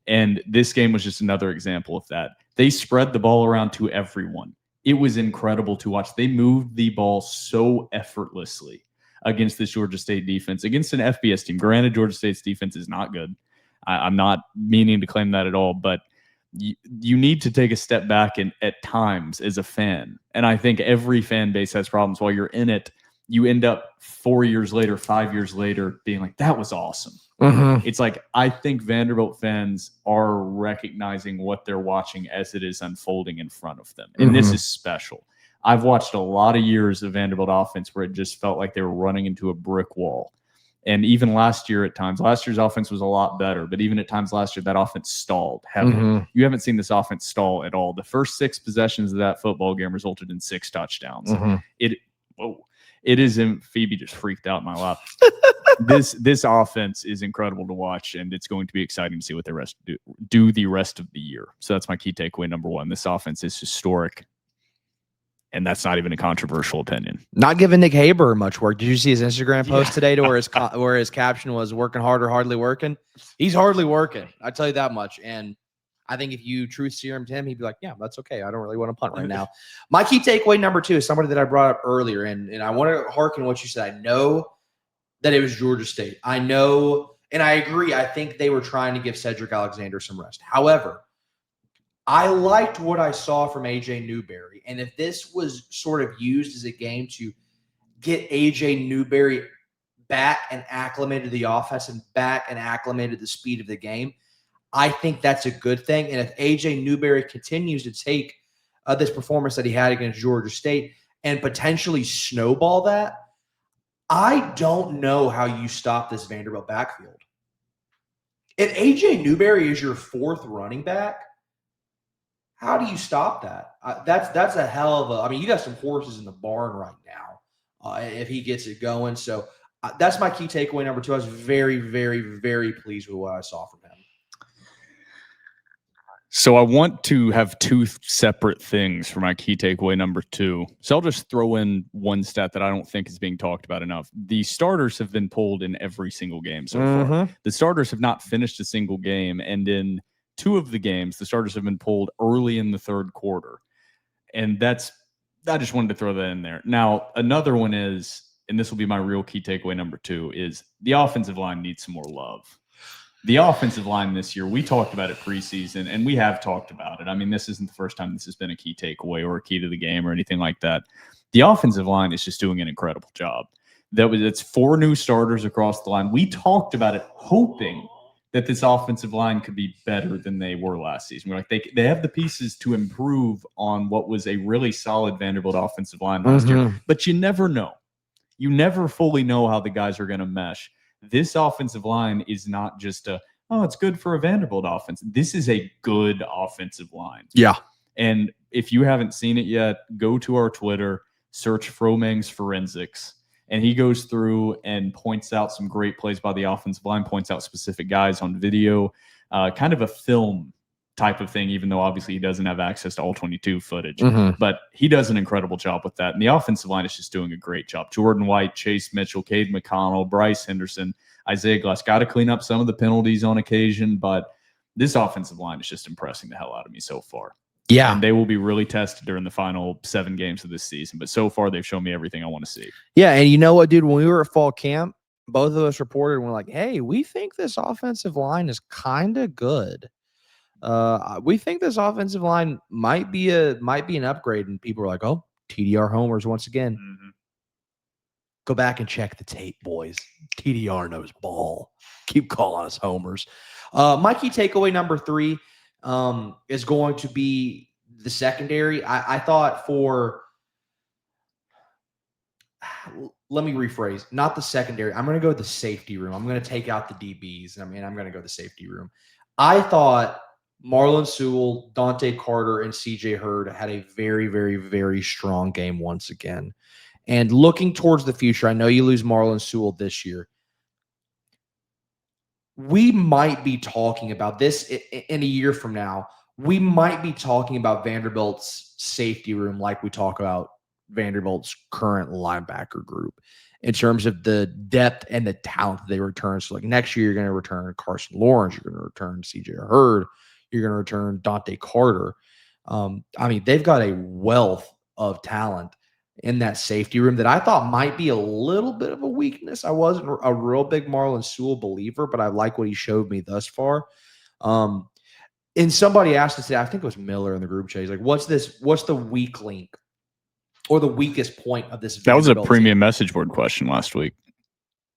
D: And this game was just another example of that. They spread the ball around to everyone. It was incredible to watch. They moved the ball so effortlessly against this Georgia State defense, against an FBS team. Granted, Georgia State's defense is not good. I'm not meaning to claim that at all, but you need to take a step back at times as a fan. And I think every fan base has problems. While you're in it, you end up 4 years later, 5 years later, being like, that was awesome. It's like, I think Vanderbilt fans are recognizing what they're watching as it is unfolding in front of them. And this is special. I've watched a lot of years of Vanderbilt offense where it just felt like they were running into a brick wall. And even last year at times, last year's offense was a lot better, but even at times last year, that offense stalled heavily. You haven't seen this offense stall at all. The first 6 possessions of that football game resulted in 6 touchdowns. It isn't. Phoebe just freaked out in my lap. This offense is incredible to watch, and it's going to be exciting to see what the rest do the rest of the year. So that's my key takeaway number one. This offense is historic. And that's not even a controversial opinion.
E: Not giving Nick Haber much work. Did you see his Instagram post today to where his caption was "working hard or hardly working"? He's hardly working. I tell you that much. And I think if you truth serum to him, he'd be like, "Yeah, that's okay. I don't really want to punt right now." My key takeaway number two is somebody that I brought up earlier, and I want to hearken what you said. I know that it was Georgia State. I know, and I agree. I think they were trying to give Cedric Alexander some rest. However, I liked what I saw from A.J. Newberry. And if this was sort of used as a game to get A.J. Newberry back and acclimated to the offense and back and acclimated to the speed of the game, I think that's a good thing. And if A.J. Newberry continues to take this performance that he had against Georgia State and potentially snowball that, I don't know how you stop this Vanderbilt backfield. If A.J. Newberry is your 4th running back, how do you stop that? That's a hell of a – I mean, you got some horses in the barn right now if he gets it going. So that's my key takeaway number two. I was very, very, very pleased with what I saw from him.
D: So I want to have 2 separate things for my key takeaway number 2. So I'll just throw in one stat that I don't think is being talked about enough. The starters have been pulled in every single game so far. The starters have not finished a single game, and in 2 of the games, the starters have been pulled early in the 3rd quarter. And I just wanted to throw that in there. Now, another one is, and this will be my real key takeaway number 2, is the offensive line needs some more love. The offensive line this year, we talked about it preseason, and we have talked about it. I mean, this isn't the first time this has been a key takeaway or a key to the game or anything like that. The offensive line is just doing an incredible job. It's 4 new starters across the line. We talked about it hoping that this offensive line could be better than they were last season. We're like, they have the pieces to improve on what was a really solid Vanderbilt offensive line last year. But you never know. You never fully know how the guys are going to mesh. This offensive line is not just it's good for a Vanderbilt offense. This is a good offensive line.
E: Yeah.
D: And if you haven't seen it yet, go to our Twitter, search Fromang's Forensics, And he goes through and points out some great plays by the offensive line, points out specific guys on video, kind of a film type of thing, even though obviously he doesn't have access to all 22 footage.
E: Mhm.
D: But he does an incredible job with that. And the offensive line is just doing a great job. Jordan White, Chase Mitchell, Cade McConnell, Bryce Henderson, Isaiah Glass got to clean up some of the penalties on occasion, but this offensive line is just impressing the hell out of me so far.
E: Yeah.
D: And they will be really tested during the final 7 games of this season. But so far, they've shown me everything I want to see.
E: Yeah. And you know what, dude? When we were at fall camp, both of us reported and we're like, hey, we think this offensive line is kind of good. We think this offensive line might be an upgrade. And people were like, oh, TDR homers once again.
D: Mm-hmm.
E: Go back and check the tape, boys. TDR knows ball. Keep calling us homers. My key takeaway number 3 is going to be the secondary. I thought let me rephrase, not the secondary. I'm going to go the safety room. I'm going to take out the DBs. I'm going to go the safety room. I thought Marlon Sewell, Dante Carter, and CJ Hurd had a very, very, very strong game once again. And looking towards the future, I know you lose Marlon Sewell this year. We might be talking about this in a year from now. We might be talking about Vanderbilt's safety room like we talk about Vanderbilt's current linebacker group in terms of the depth and the talent that they return. So like next year, you're going to return Carson Lawrence. You're going to return CJ Hurd. You're going to return Dante Carter. They've got a wealth of talent in that safety room that I thought might be a little bit of a weakness. I wasn't a real big Marlon Sewell believer, but I like what he showed me thus far. And somebody asked us today, I think it was Miller in the group chat. He's like, what's the weak link or the weakest point of this?
D: That was a
E: Vanderbilt
D: premium
E: team?
D: message board question last week.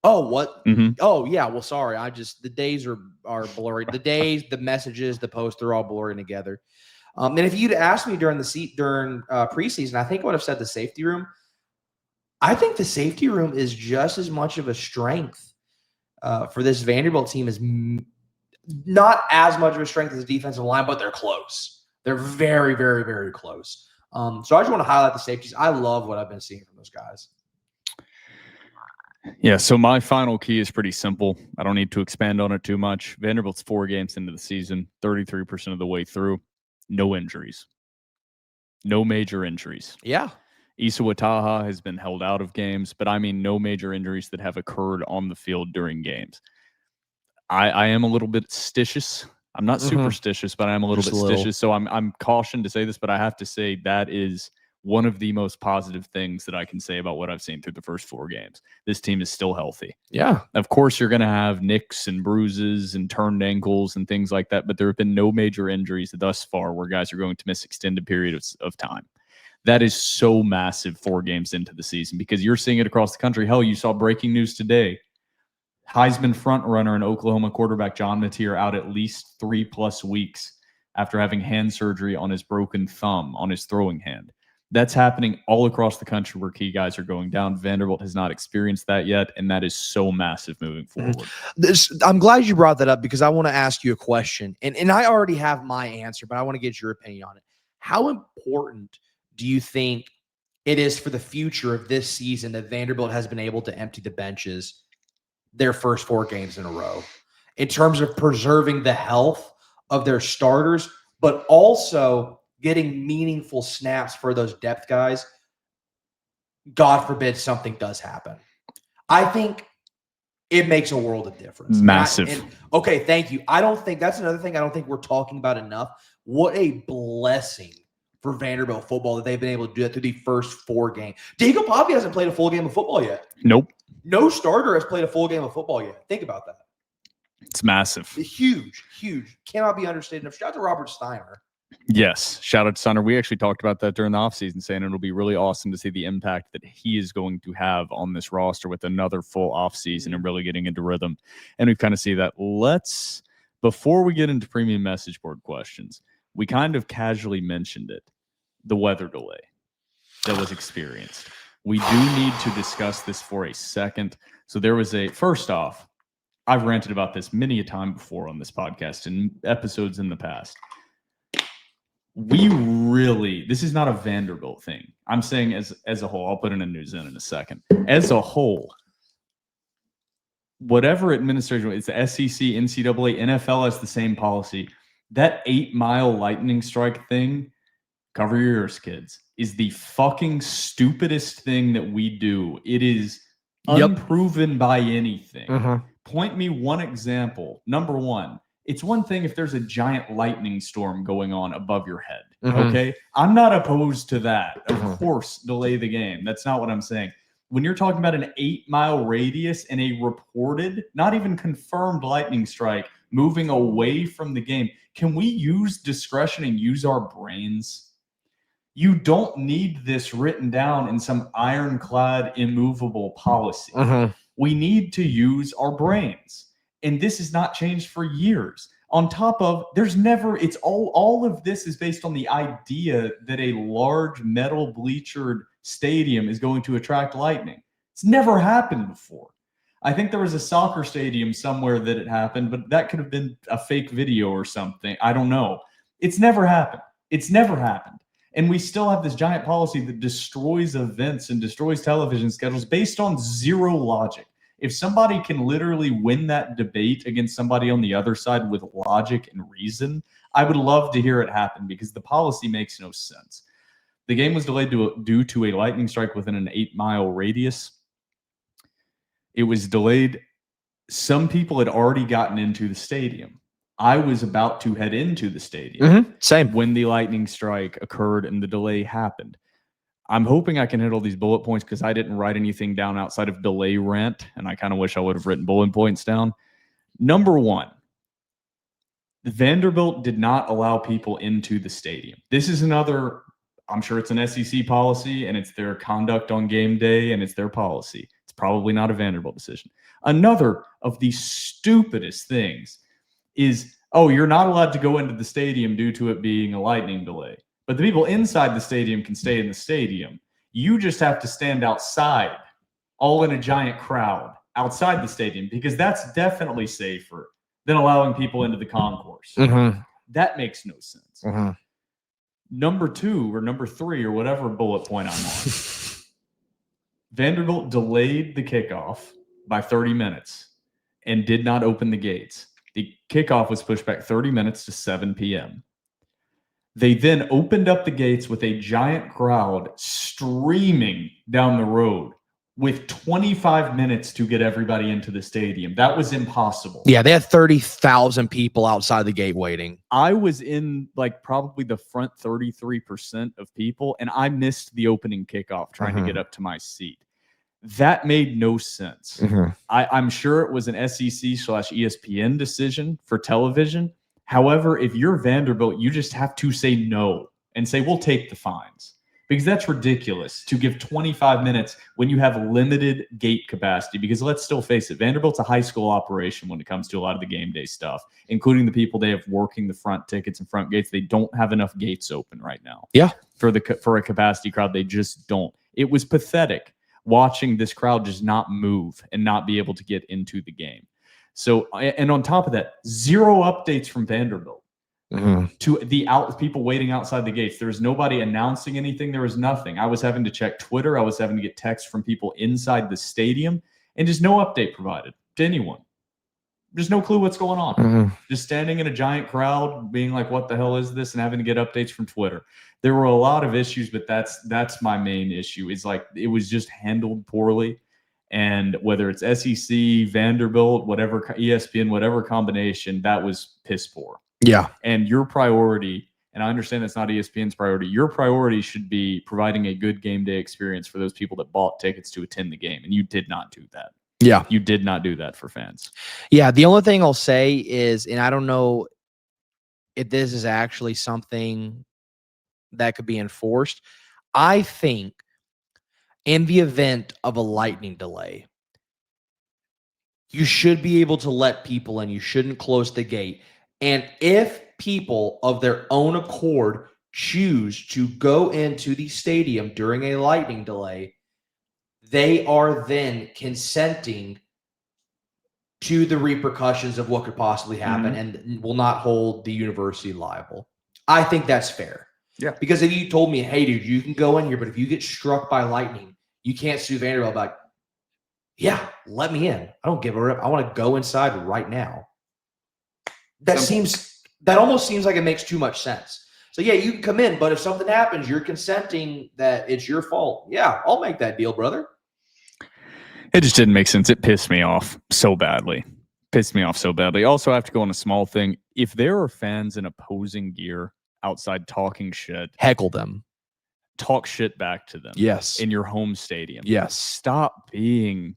E: Oh, what?
D: Mm-hmm.
E: Oh, yeah. Well, sorry. The days are blurry. The days, the messages, the posts, they're all blurring together. And if you'd asked me during preseason, I think I would have said the safety room. I think the safety room is just as much of a strength for this Vanderbilt team as not as much of a strength as the defensive line, but they're close. They're very, very, very close. So I just want to highlight the safeties. I love what I've been seeing from those guys.
D: Yeah, so my final key is pretty simple. I don't need to expand on it too much. Vanderbilt's 4 games into the season, 33% of the way through. No injuries. No major injuries.
E: Yeah.
D: Issa Wataha has been held out of games, but I mean no major injuries that have occurred on the field during games. I am a little bit stitious. I'm not superstitious, but I'm a little bit stitious. So I'm cautioned to say this, but I have to say that is one of the most positive things that I can say about what I've seen through the first 4 games. This team is still healthy.
E: Yeah.
D: Of course, you're going to have nicks and bruises and turned ankles and things like that, but there have been no major injuries thus far where guys are going to miss extended periods of time. That is so massive 4 games into the season because you're seeing it across the country. Hell, you saw breaking news today. Heisman frontrunner and Oklahoma quarterback John Mateer out at least 3+ weeks after having hand surgery on his broken thumb on his throwing hand. That's happening all across the country where key guys are going down. Vanderbilt has not experienced that yet, and that is so massive moving forward.
E: I'm glad you brought that up because I want to ask you a question. And I already have my answer, but I want to get your opinion on it. How important do you think it is for the future of this season that Vanderbilt has been able to empty the benches their first 4 games in a row in terms of preserving the health of their starters, but also getting meaningful snaps for those depth guys? God forbid something does happen. I think it makes a world of difference.
D: Massive.
E: Okay, thank you. I don't think that's another thing I don't think we're talking about enough. What a blessing for Vanderbilt football that they've been able to do that through the first 4 games. Diego Papi hasn't played a full game of football yet.
D: Nope.
E: No starter has played a full game of football yet. Think about that.
D: It's massive.
E: Huge, huge. Cannot be understated enough. Shout out to Robert Steiner.
D: Yes. Shout out to Steiner. We actually talked about that during the offseason, saying it'll be really awesome to see the impact that he is going to have on this roster with another full offseason and really getting into rhythm. And we kind of see that. Before we get into premium message board questions, we kind of casually mentioned it, the weather delay that was experienced. We do need to discuss this for a second. So there was first off, I've ranted about this many a time before on this podcast and episodes in the past. this is not a Vanderbilt thing. I'm saying as a whole, I'll put in a news in a second. As a whole, whatever administration, it's the SEC, NCAA, NFL has the same policy. That 8-mile lightning strike thing, cover your ears, kids, is the fucking stupidest thing that we do. It is unproven by anything. Point me one example. Number one, it's one thing if there's a giant lightning storm going on above your head. Okay? I'm not opposed to that. Of course, delay the game. That's not what I'm saying. When you're talking about an 8-mile radius and a reported, not even confirmed lightning strike moving away from the game, can we use discretion and use our brains? You don't need this written down in some ironclad, immovable policy. We need to use our brains. And this has not changed for years. On top of, all of this is based on the idea that a large metal bleachered stadium is going to attract lightning. It's never happened before. I think there was a soccer stadium somewhere that it happened, but that could have been a fake video or something. I don't know. It's never happened. It's never happened. And we still have this giant policy that destroys events and destroys television schedules based on zero logic. If somebody can literally win that debate against somebody on the other side with logic and reason, I would love to hear it happen because the policy makes no sense. The game was delayed due to a lightning strike within an 8-mile radius. It was delayed. Some people had already gotten into the stadium. I was about to head into the stadium.
E: Same.
D: When the lightning strike occurred and the delay happened. I'm hoping I can hit all these bullet points because I didn't write anything down outside of delay rent, and I kind of wish I would have written bullet points down. Number one, Vanderbilt did not allow people into the stadium. This is another, I'm sure it's an SEC policy, and it's their conduct on game day, and it's their policy. It's probably not a Vanderbilt decision. Another of the stupidest things is, you're not allowed to go into the stadium due to it being a lightning delay. But the people inside the stadium can stay in the stadium. You just have to stand outside, all in a giant crowd outside the stadium, because that's definitely safer than allowing people into the concourse. That makes no sense. Number two or number three or whatever bullet point I'm on. Vanderbilt delayed the kickoff by 30 minutes and did not open the gates. The kickoff was pushed back 30 minutes to 7 p.m. They then opened up the gates with a giant crowd streaming down the road with 25 minutes to get everybody into the stadium. That was impossible.
E: Yeah, they had 30,000 people outside the gate waiting.
D: I was in probably the front 33% of people, and I missed the opening kickoff trying to get up to my seat. That made no sense. I'm sure it was an SEC/ESPN decision for television. However, if you're Vanderbilt, you just have to say no and say, we'll take the fines. Because that's ridiculous to give 25 minutes when you have limited gate capacity. Because let's still face it, Vanderbilt's a high school operation when it comes to a lot of the game day stuff, including the people they have working the front tickets and front gates. They don't have enough gates open right now.
E: Yeah.
D: For a capacity crowd, they just don't. It was pathetic watching this crowd just not move and not be able to get into the game. So, and on top of that, zero updates from Vanderbilt to the people waiting outside the gates. There was nobody announcing anything. There was nothing. I was having to check Twitter. I was having to get texts from people inside the stadium, and just no update provided to anyone. There's no clue what's going on. Just standing in a giant crowd, being like, "What the hell is this?" and having to get updates from Twitter. There were a lot of issues, but that's my main issue. Is like it was just handled poorly. And whether it's SEC, Vanderbilt, whatever, ESPN, whatever combination, that was piss poor.
E: Yeah.
D: And your priority, and I understand that's not ESPN's priority, your priority should be providing a good game day experience for those people that bought tickets to attend the game. And you did not do that.
E: Yeah.
D: You did not do that for fans.
E: Yeah. The only thing I'll say is, and I don't know if this is actually something that could be enforced, I think in the event of a lightning delay, you should be able to let people in. You shouldn't close the gate. And if people of their own accord choose to go into the stadium during a lightning delay, they are then consenting to the repercussions of what could possibly happen and will not hold the university liable. I think that's fair.
D: Yeah.
E: Because if you told me, hey, dude, you can go in here, but if you get struck by lightning, you can't sue Vanderbilt. I'm like, yeah, let me in. I don't give a rip. I want to go inside right now. That almost seems like it makes too much sense. So yeah, you can come in, but if something happens, you're consenting that it's your fault. Yeah, I'll make that deal, brother.
D: It just didn't make sense. It pissed me off so badly. Also, I have to go on a small thing. If there are fans in opposing gear outside talking shit,
E: Heckle them.
D: talk shit back to them.
E: Yes.
D: In your home stadium.
E: Yes.
D: Stop being.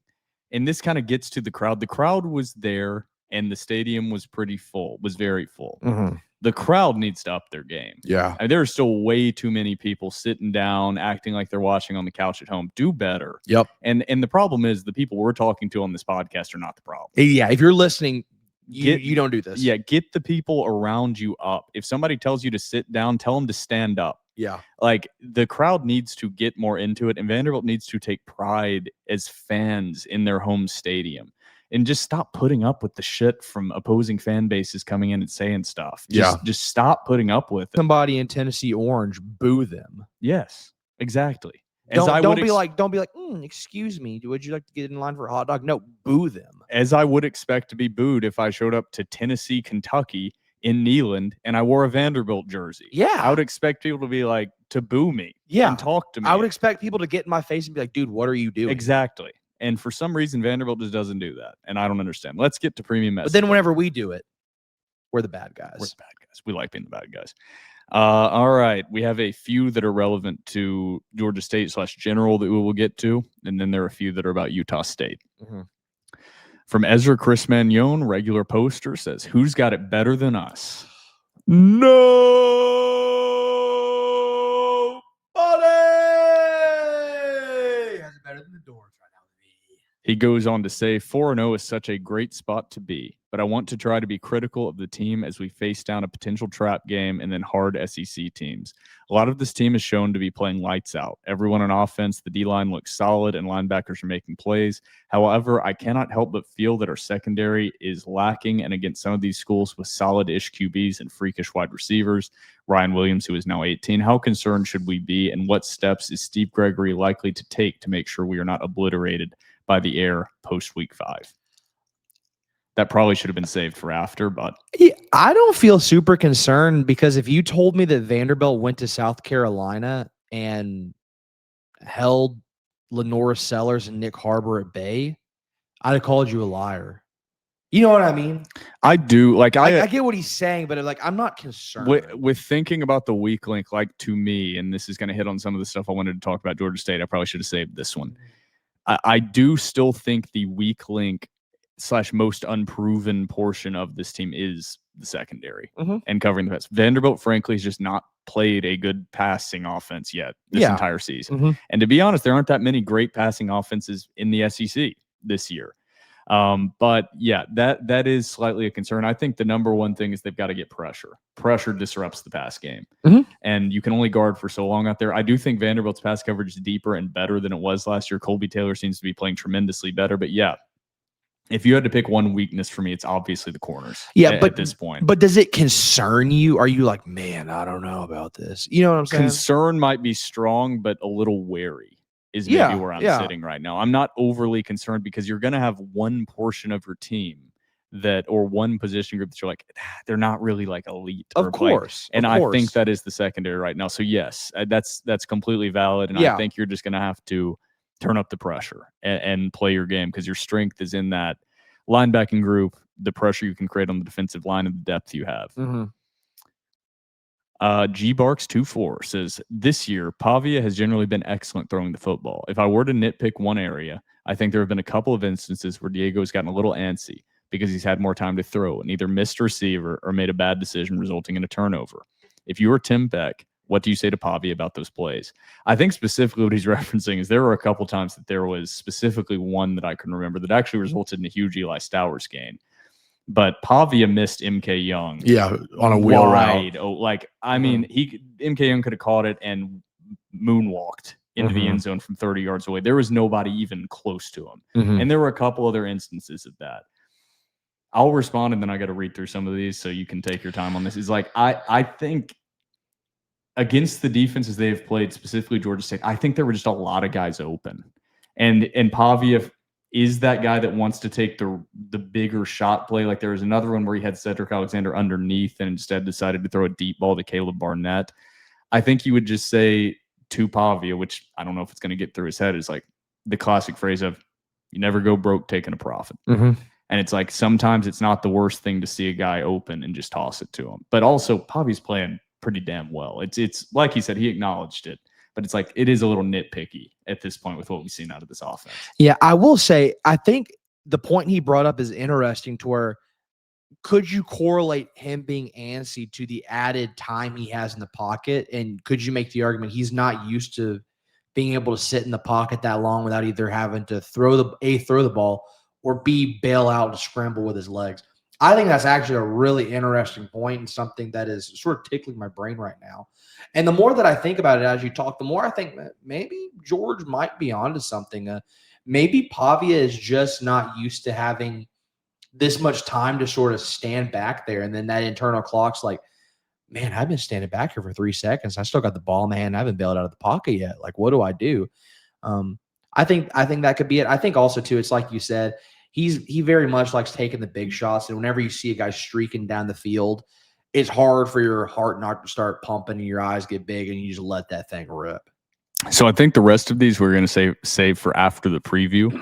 D: And this kind of gets to the crowd. The crowd was there and the stadium was very full.
E: Mm-hmm.
D: The crowd needs to up their game.
E: Yeah.
D: I mean, there are still way too many people sitting down, acting like they're watching on the couch at home. Do better.
E: Yep.
D: And the problem is the people we're talking to on this podcast are not the problem.
E: Yeah. If you're listening, you don't do this.
D: Yeah. Get the people around you up. If somebody tells you to sit down, tell them to stand up.
E: Yeah.
D: Like the crowd needs to get more into it, and Vanderbilt needs to take pride as fans in their home stadium and just stop putting up with the shit from opposing fan bases coming in and saying stuff. Just stop putting up with it.
E: Somebody in Tennessee Orange, boo them.
D: Yes, exactly.
E: Don't be like, excuse me, would you like to get in line for a hot dog? No, boo them.
D: As I would expect to be booed if I showed up to Tennessee, Kentucky in Neyland and I wore a Vanderbilt jersey.
E: Yeah.
D: I would expect people to be like, to boo me.
E: Yeah.
D: And talk to me.
E: I would expect people to get in my face and be like, dude, what are you doing?
D: Exactly. And for some reason, Vanderbilt just doesn't do that. And I don't understand. Let's get to premium messaging.
E: But then whenever we do it, we're the bad guys.
D: We're the bad guys. We like being the bad guys. All right. We have a few that are relevant to Georgia State / general that we will get to. And then there are a few that are about Utah State.
E: Mm-hmm.
D: From Ezra Chris Magnon, regular poster, says, who's got it better than us?
E: Nobody has it better than the Doors right now.
D: He goes on to say, 4-0 is such a great spot to be, but I want to try to be critical of the team as we face down a potential trap game and then hard SEC teams. A lot of this team is shown to be playing lights out. Everyone on offense, the D-line looks solid and linebackers are making plays. However, I cannot help but feel that our secondary is lacking, and against some of these schools with solid-ish QBs and freakish wide receivers, Ryan Williams, who is now 18, how concerned should we be, and what steps is Steve Gregory likely to take to make sure we are not obliterated by the air post-week 5? That probably should have been saved for after, but
E: Yeah, I don't feel super concerned because if you told me that Vanderbilt went to South Carolina and held Lenora Sellers and Nick Harbor at bay, I'd have called you a liar. You know what I mean?
D: I do. Like
E: I get what he's saying, but like I'm not concerned.
D: with thinking about the weak link, like to me, and this is going to hit on some of the stuff I wanted to talk about Georgia State. I probably should have saved this one. I do still think the weak link / most unproven portion of this team is the secondary and covering the pass. Vanderbilt, frankly, has just not played a good passing offense yet this entire season. And to be honest, there aren't that many great passing offenses in the SEC this year. But yeah, that is slightly a concern. I think the number one thing is they've got to get pressure. Pressure disrupts the pass game. And you can only guard for so long out there. I do think Vanderbilt's pass coverage is deeper and better than it was last year. Colby Taylor seems to be playing tremendously better. But yeah, if you had to pick one weakness for me, it's obviously the corners.
E: Yeah,
D: at this point.
E: But does it concern you? Are you like, man, I don't know about this? You know what I'm saying?
D: Concern might be strong, but a little wary is maybe where I'm sitting right now. I'm not overly concerned because you're going to have one portion of your team or one position group that you're like, they're not really like elite.
E: Of course.
D: And I think that is the secondary right now. So yes, that's completely valid. And I think you're just going to have to turn up the pressure and play your game because your strength is in that linebacking group, the pressure you can create on the defensive line, and the depth you have. GBarks24 says, this year, Pavia has generally been excellent throwing the football. If I were to nitpick one area, I think there have been a couple of instances where Diego's gotten a little antsy because he's had more time to throw and either missed a receiver or made a bad decision resulting in a turnover. If you were Tim Beck, what do you say to Pavia about those plays? I think specifically what he's referencing is there were a couple times that there was specifically one that I can remember that actually resulted in a huge Eli Stowers gain. But Pavia missed MK Young.
E: Yeah, on a wheel route.
D: Oh, like, I mean, MK Young could have caught it and moonwalked into the end zone from 30 yards away. There was nobody even close to him. And there were a couple other instances of that. I'll respond and then I got to read through some of these so you can take your time on this. It's like, I think against the defenses they have played, specifically Georgia State, I think there were just a lot of guys open. And Pavia is that guy that wants to take the bigger shot play. Like there was another one where he had Cedric Alexander underneath and instead decided to throw a deep ball to Caleb Barnett. I think he would just say to Pavia, which I don't know if it's going to get through his head, is like the classic phrase of you never go broke taking a profit.
E: Mm-hmm.
D: And it's like sometimes it's not the worst thing to see a guy open and just toss it to him. But also Pavia's playing pretty damn well. It's like he said, he acknowledged it. But it's like it is a little nitpicky at this point with what we've seen out of this offense.
E: Yeah, I will say, I think the point he brought up is interesting to where could you correlate him being antsy to the added time he has in the pocket? And could you make the argument he's not used to being able to sit in the pocket that long without either having to throw the ball or B, bail out to scramble with his legs? I think that's actually a really interesting point and something that is sort of tickling my brain right now. And the more that I think about it as you talk, the more I think that maybe George might be onto something. Maybe Pavia is just not used to having this much time to sort of stand back there. And then that internal clock's like, man, I've been standing back here for 3 seconds. I still got the ball in my hand. I haven't bailed out of the pocket yet. Like, what do I do? I think that could be it. I think also too, it's like you said, he very much likes taking the big shots. And whenever you see a guy streaking down the field, it's hard for your heart not to start pumping and your eyes get big and you just let that thing rip.
D: So I think the rest of these we're going to save for after the preview.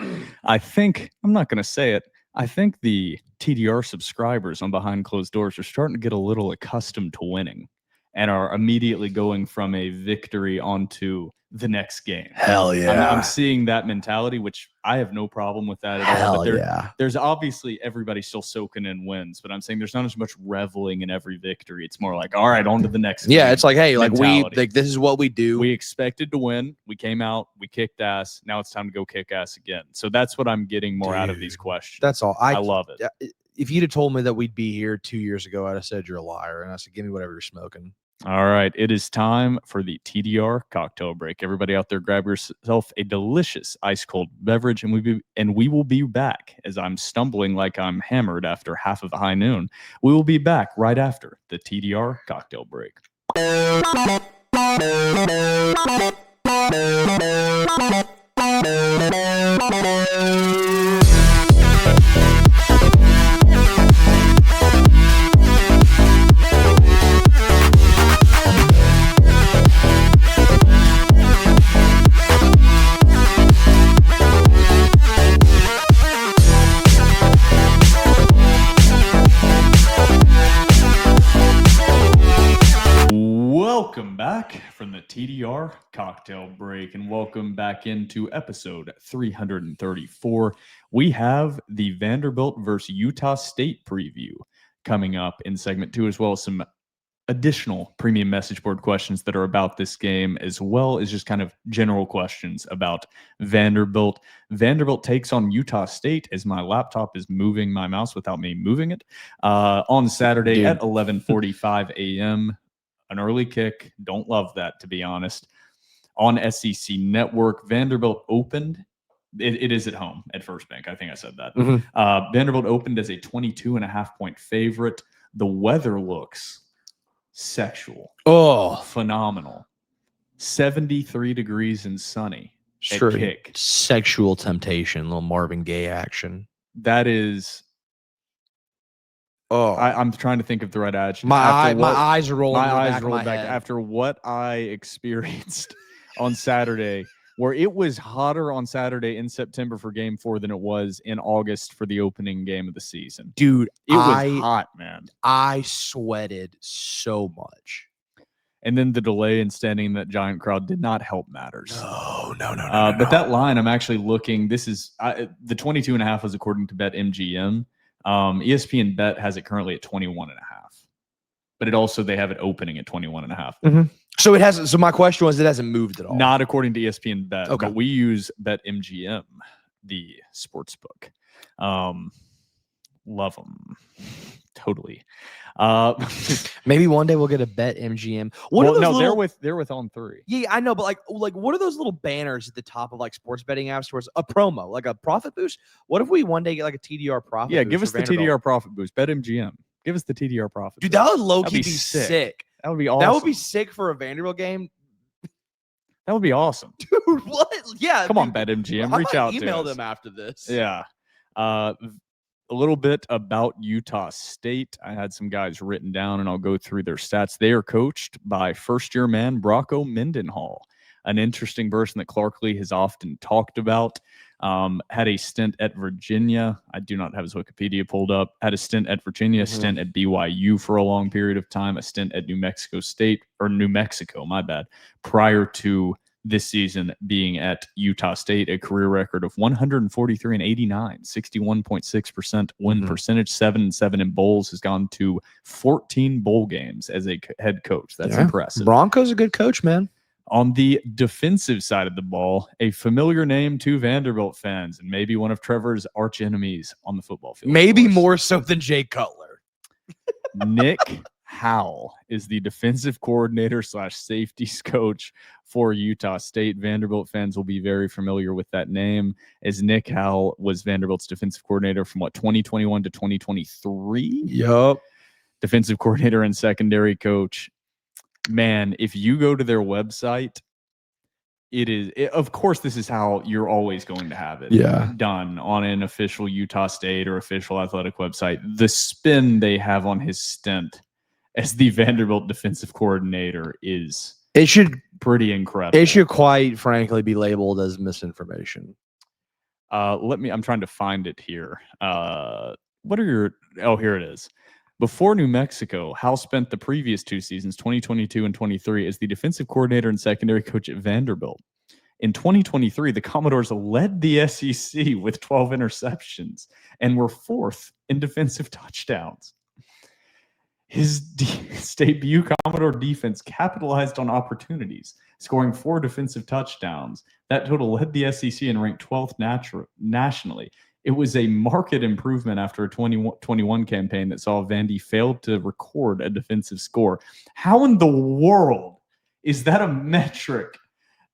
D: I'm not going to say it. I think the TDR subscribers on Behind Closed Doors are starting to get a little accustomed to winning and are immediately going from a victory onto the next game.
E: Hell yeah.
D: I'm seeing that mentality, which I have no problem with that at all. But there's obviously everybody still soaking in wins, but I'm saying there's not as much reveling in every victory. It's more like, all right, on to the next game.
E: Yeah, it's like, hey,
D: mentality.
E: this is what we do.
D: We expected to win. We came out, we kicked ass. Now it's time to go kick ass again. So that's what I'm getting more out of these questions.
E: That's all.
D: I love it.
E: If you'd have told me that we'd be here 2 years ago, I'd have said you're a liar. And I said, give me whatever you're smoking.
D: All right, it is time for the TDR cocktail break. Everybody out there, grab yourself a delicious ice cold beverage, and we will be back. As I'm stumbling like I'm hammered after half of the high noon, we will be back right after the TDR cocktail break. Welcome back from the TDR cocktail break, and welcome back into episode 334. We have the Vanderbilt versus Utah State preview coming up in segment 2, as well as some additional premium message board questions that are about this game, as well as just kind of general questions about Vanderbilt. Vanderbilt takes on Utah State, as my laptop is moving my mouse without me moving it, on Saturday at 11:45 a.m. An early kick. Don't love that, to be honest. On SEC Network, Vanderbilt opened. It is at home at First Bank. I think I said that.
E: Mm-hmm.
D: Vanderbilt opened as a 22.5-point favorite. The weather looks sexual.
E: Oh,
D: phenomenal. 73 degrees and sunny.
E: Sure.
D: At kick.
E: Sexual temptation, little Marvin Gaye action.
D: That is.
E: Oh,
D: I'm trying to think of the right adjective.
E: My eyes are rolling.
D: My eyes rolled back after what I experienced on Saturday, where it was hotter on Saturday in September for Game 4 than it was in August for the opening game of the season.
E: Dude,
D: it was hot, man.
E: I sweated so much.
D: And then the delay in standing in that giant crowd did not help matters.
E: No.
D: But that line, I'm actually looking. This is the 22.5 was according to BetMGM. ESPN Bet has it currently at 21.5, but they have it opening at 21.5.
E: Mm-hmm. So it hasn't. So my question was, it hasn't moved at all.
D: Not according to ESPN Bet.
E: Okay.
D: But we use BetMGM, the sports book. Love them totally.
E: Maybe one day we'll get a BetMGM.
D: They're with On3.
E: Yeah, I know, but like what are those little banners at the top of like sports betting apps towards a promo, like a profit boost? What if we one day get like a TDR profit?
D: Yeah,
E: boost
D: give us the TDR profit boost. BetMGM, give us the TDR profit.
E: Dude,
D: boost.
E: that would low key be
D: sick.
E: sick.
D: That would be awesome.
E: That would be sick for a Vanderbilt game.
D: That would be awesome.
E: Dude, what? Yeah.
D: Come on,
E: dude.
D: BetMGM.
E: I
D: Reach
E: might
D: out
E: email
D: to us.
E: them after this.
D: Yeah. A little bit about Utah State. I had some guys written down, and I'll go through their stats. They are coached by first-year man Brocco Mendenhall, an interesting person that Clark Lee has often talked about. Had a stint at Virginia. I do not have his Wikipedia pulled up. Had a stint at Virginia, a stint at BYU for a long period of time, a stint at New Mexico, my bad, prior to this season being at Utah State, a career record of 143-89, 61.6% win percentage, 7-7 in bowls, has gone to 14 bowl games as a head coach. That's impressive.
E: Bronco's a good coach, man.
D: On the defensive side of the ball, a familiar name to Vanderbilt fans and maybe one of Trevor's arch enemies on the football field.
E: Maybe more so than Jay Cutler.
D: Nick Howell is the defensive coordinator / safeties coach for Utah State. Vanderbilt fans will be very familiar with that name, as Nick Howell was Vanderbilt's defensive coordinator from 2021 to 2023.
E: Yup.
D: Defensive coordinator and secondary coach. Man, if you go to their website, of course, this is how you're always going to have it done on an official Utah State or official athletic website. The spin they have on his stint as the Vanderbilt defensive coordinator is pretty incredible.
E: It should quite frankly be labeled as misinformation.
D: I'm trying to find it here. Here it is. Before New Mexico, Howell spent the previous 2 seasons, 2022 and 23, as the defensive coordinator and secondary coach at Vanderbilt. In 2023, the Commodores led the SEC with 12 interceptions and were 4th in defensive touchdowns. His debut Commodore defense capitalized on opportunities, scoring 4 defensive touchdowns. That total led the SEC and ranked 12th nationally. It was a marked improvement after a 2021 campaign that saw Vandy fail to record a defensive score. How in the world is that a metric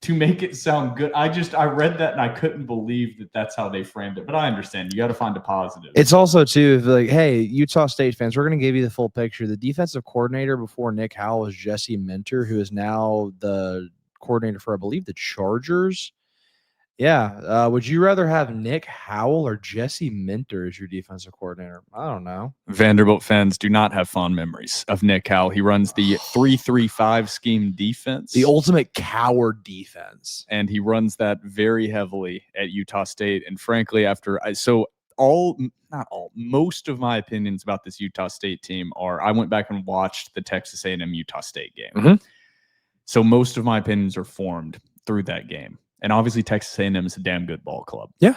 D: to make it sound good? I read that and I couldn't believe that that's how they framed it. But I understand. You got to find a positive.
E: It's also, too, like, hey, Utah State fans, we're going to give you the full picture. The defensive coordinator before Nick Howell was Jesse Minter, who is now the coordinator for, I believe, the Chargers. Yeah. Would you rather have Nick Howell or Jesse Minter as your defensive coordinator? I don't know.
D: Vanderbilt fans do not have fond memories of Nick Howell. He runs the 3-3-5 scheme defense.
E: The ultimate coward defense.
D: And he runs that very heavily at Utah State. And frankly, most of my opinions about this Utah State team are, I went back and watched the Texas A&M Utah State game. So most of my opinions are formed through that game. And obviously Texas A&M is a damn good ball club.
E: Yeah.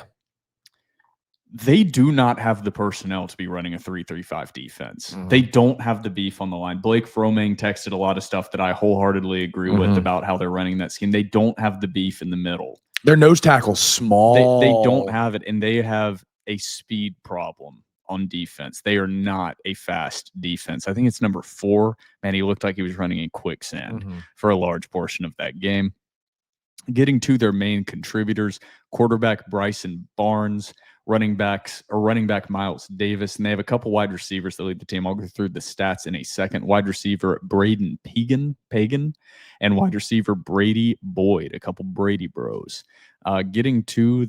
D: They do not have the personnel to be running a 3-3-5 defense. They don't have the beef on the line. Blake Fromming texted a lot of stuff that I wholeheartedly agree with about how they're running that scheme. They don't have the beef in the middle.
E: Their nose tackle's small.
D: They don't have it, and they have a speed problem on defense. They are not a fast defense. I think it's number 4. Man, he looked like he was running in quicksand for a large portion of that game. Getting to their main contributors, quarterback Bryson Barnes, running back Miles Davis, and they have a couple wide receivers that lead the team. I'll go through the stats in a second. Wide receiver Braden Pagan, and wide receiver Brady Boyd, a couple Brady bros. Getting to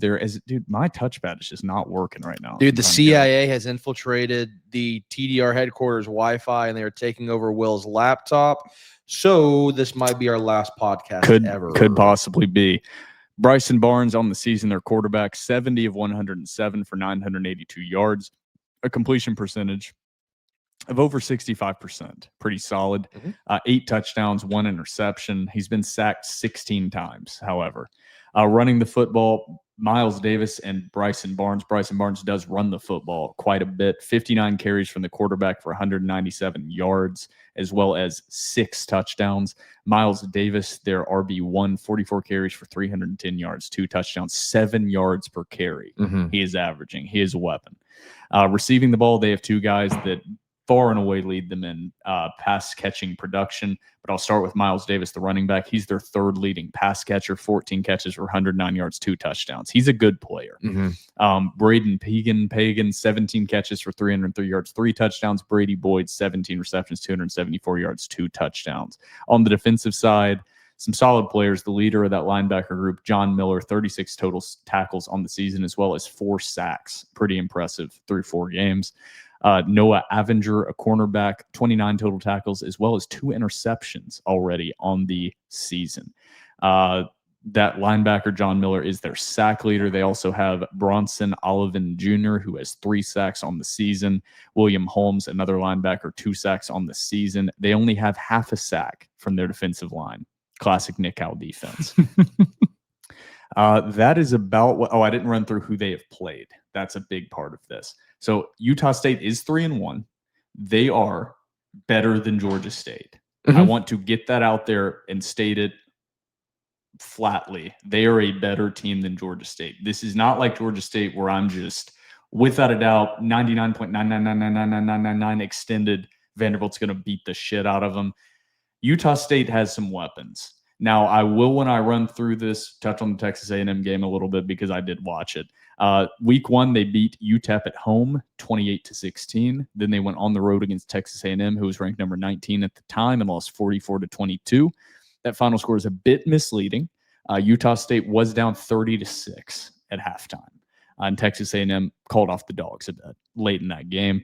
D: my touchpad is just not working right now.
E: Dude, the CIA has infiltrated the TDR headquarters Wi-Fi, and they are taking over Will's laptop. So this might be our last podcast ever.
D: Could possibly be. Bryson Barnes on the season, their quarterback, 70 of 107 for 982 yards, a completion percentage of over 65%. Pretty solid. 8 touchdowns, 1 interception. He's been sacked 16 times, however. Running the football, Miles Davis and Bryson Barnes. Bryson Barnes does run the football quite a bit. 59 carries from the quarterback for 197 yards, as well as 6 touchdowns. Miles Davis, their RB1, 44 carries for 310 yards, 2 touchdowns, 7 yards per carry. He is averaging. He is a weapon. Receiving the ball, they have 2 guys that far and away lead them in pass catching production. But I'll start with Miles Davis, the running back. He's their third leading pass catcher, 14 catches for 109 yards, 2 touchdowns. He's a good player. Braden Pagan, 17 catches for 303 yards, 3 touchdowns. Brady Boyd, 17 receptions, 274 yards, 2 touchdowns. On the defensive side, some solid players. The leader of that linebacker group, John Miller, 36 total tackles on the season, as well as 4 sacks. Pretty impressive through 4 games. Noah Avenger, a cornerback, 29 total tackles, as well as 2 interceptions already on the season. That linebacker, John Miller, is their sack leader. They also have Bronson Oliven Jr., who has 3 sacks on the season. William Holmes, another linebacker, 2 sacks on the season. They only have half a sack from their defensive line. Classic Nick Howell defense. That is about what. Oh, I didn't run through who they have played. That's a big part of this. So Utah State is 3-1. They are better than Georgia State. I want to get that out there and state it flatly. They are a better team than Georgia State. This is not like Georgia State where I'm just, without a doubt, 99.9999999 extended. Vanderbilt's going to beat the shit out of them. Utah State has some weapons. Now, I will, when I run through this, touch on the Texas A&M game a little bit because I did watch it. Week 1, they beat UTEP at home 28-16. Then they went on the road against Texas A&M, who was ranked number 19 at the time, and lost 44-22. That final score is a bit misleading. Utah State was down 30-6 at halftime. And Texas A&M called off the dogs a bit late in that game.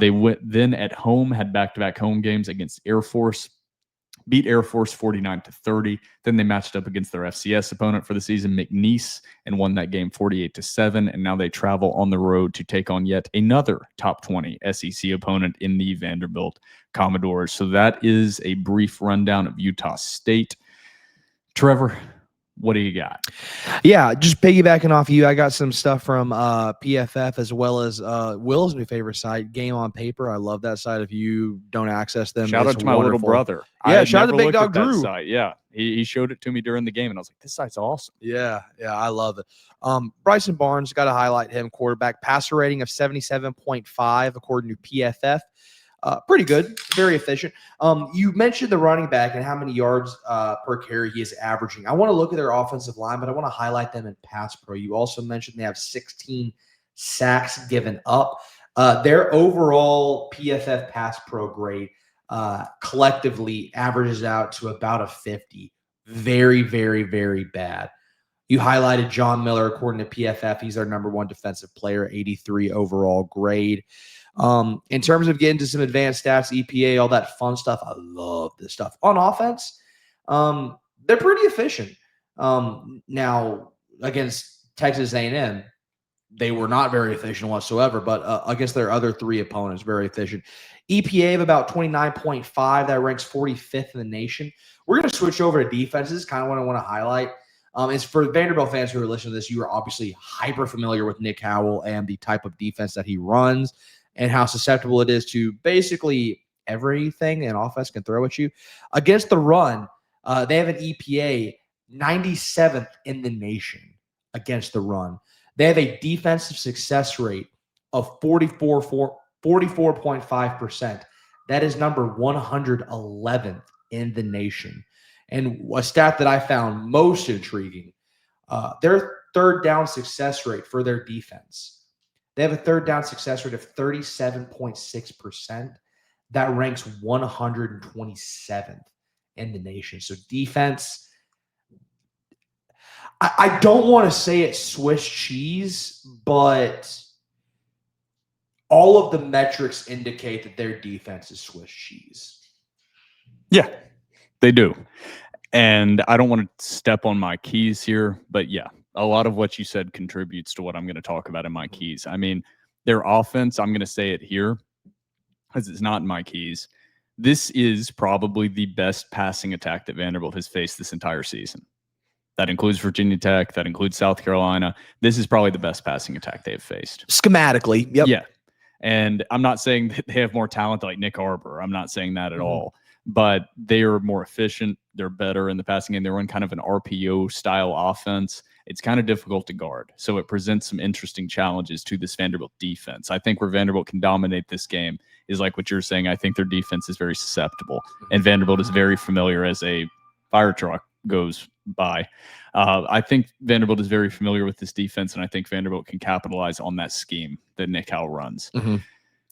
D: They went then at home, had back-to-back home games against Air Force. Beat Air Force 49-30. Then they matched up against their FCS opponent for the season, McNeese, and won that game 48-7. And now they travel on the road to take on yet another top 20 SEC opponent in the Vanderbilt Commodores. So that is a brief rundown of Utah State. Trevor, what do you got?
E: Yeah, just piggybacking off you, I got some stuff from PFF as well as Will's new favorite site, Game on Paper. I love that site. If you don't access them,
D: Shout out to my little brother.
E: Yeah, shout out to Big Dog Drew.
D: Site. Yeah, he showed it to me during the game, and I was like, this site's awesome.
E: Yeah, I love it. Bryson Barnes, got to highlight him, quarterback. Passer rating of 77.5 according to PFF. Pretty good, very efficient. You mentioned the running back and how many yards per carry he is averaging. I want to look at their offensive line, but I want to highlight them in pass pro. You also mentioned they have 16 sacks given up. Their overall PFF pass pro grade collectively averages out to about a 50. Very, very, very bad. You highlighted John Miller, according to PFF. He's their number 1 defensive player, 83 overall grade. In terms of getting to some advanced stats, EPA, all that fun stuff, I love this stuff. On offense, they're pretty efficient. Now, against Texas A&M, they were not very efficient whatsoever, but against their other 3 opponents, very efficient. EPA of about 29.5, that ranks 45th in the nation. We're going to switch over to defenses, kind of what I want to highlight. Is for Vanderbilt fans who are listening to this, you are obviously hyper familiar with Nick Howell and the type of defense that he runs, and how susceptible it is to basically everything an offense can throw at you. Against the run, they have an EPA 97th in the nation against the run. They have a defensive success rate of 44.5%. That is number 111th in the nation. And a stat that I found most intriguing, their third down success rate for their defense. They have a third down success rate of 37.6%. That ranks 127th in the nation. So defense, I don't want to say it's Swiss cheese, but all of the metrics indicate that their defense is Swiss cheese.
D: Yeah, they do. And I don't want to step on my keys here, but yeah, a lot of what you said contributes to what I'm going to talk about in my keys. I mean, their offense, I'm going to say it here because it's not in my keys. This is probably the best passing attack that Vanderbilt has faced this entire season. That includes Virginia Tech. That includes South Carolina. This is probably the best passing attack they have faced.
E: Schematically, yep.
D: Yeah. And I'm not saying that they have more talent like Nick Arbor. I'm not saying that at all. But they are more efficient. They're better in the passing game. They run kind of an RPO style offense. It's kind of difficult to guard. So it presents some interesting challenges to this Vanderbilt defense. I think where Vanderbilt can dominate this game is like what you're saying. I think their defense is very susceptible, and Vanderbilt is very familiar as a fire truck goes by. I think Vanderbilt is very familiar with this defense, and I think Vanderbilt can capitalize on that scheme that Nick Howell runs.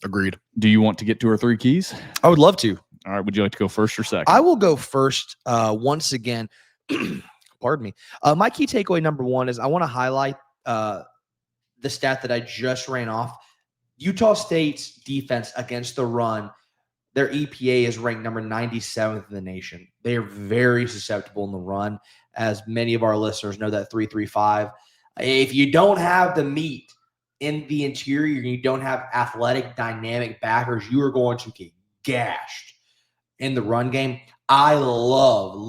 E: Agreed.
D: Do you want to get to our 3 keys?
E: I would love to.
D: All right. Would you like to go first or second?
E: I will go first. Once again, pardon me. My key takeaway number 1 is I want to highlight the stat that I just ran off. Utah State's defense against the run, their EPA is ranked number 97th in the nation. They are very susceptible in the run, as many of our listeners know that 3-3-5. If you don't have the meat in the interior and you don't have athletic, dynamic backers, you are going to get gashed in the run game. I love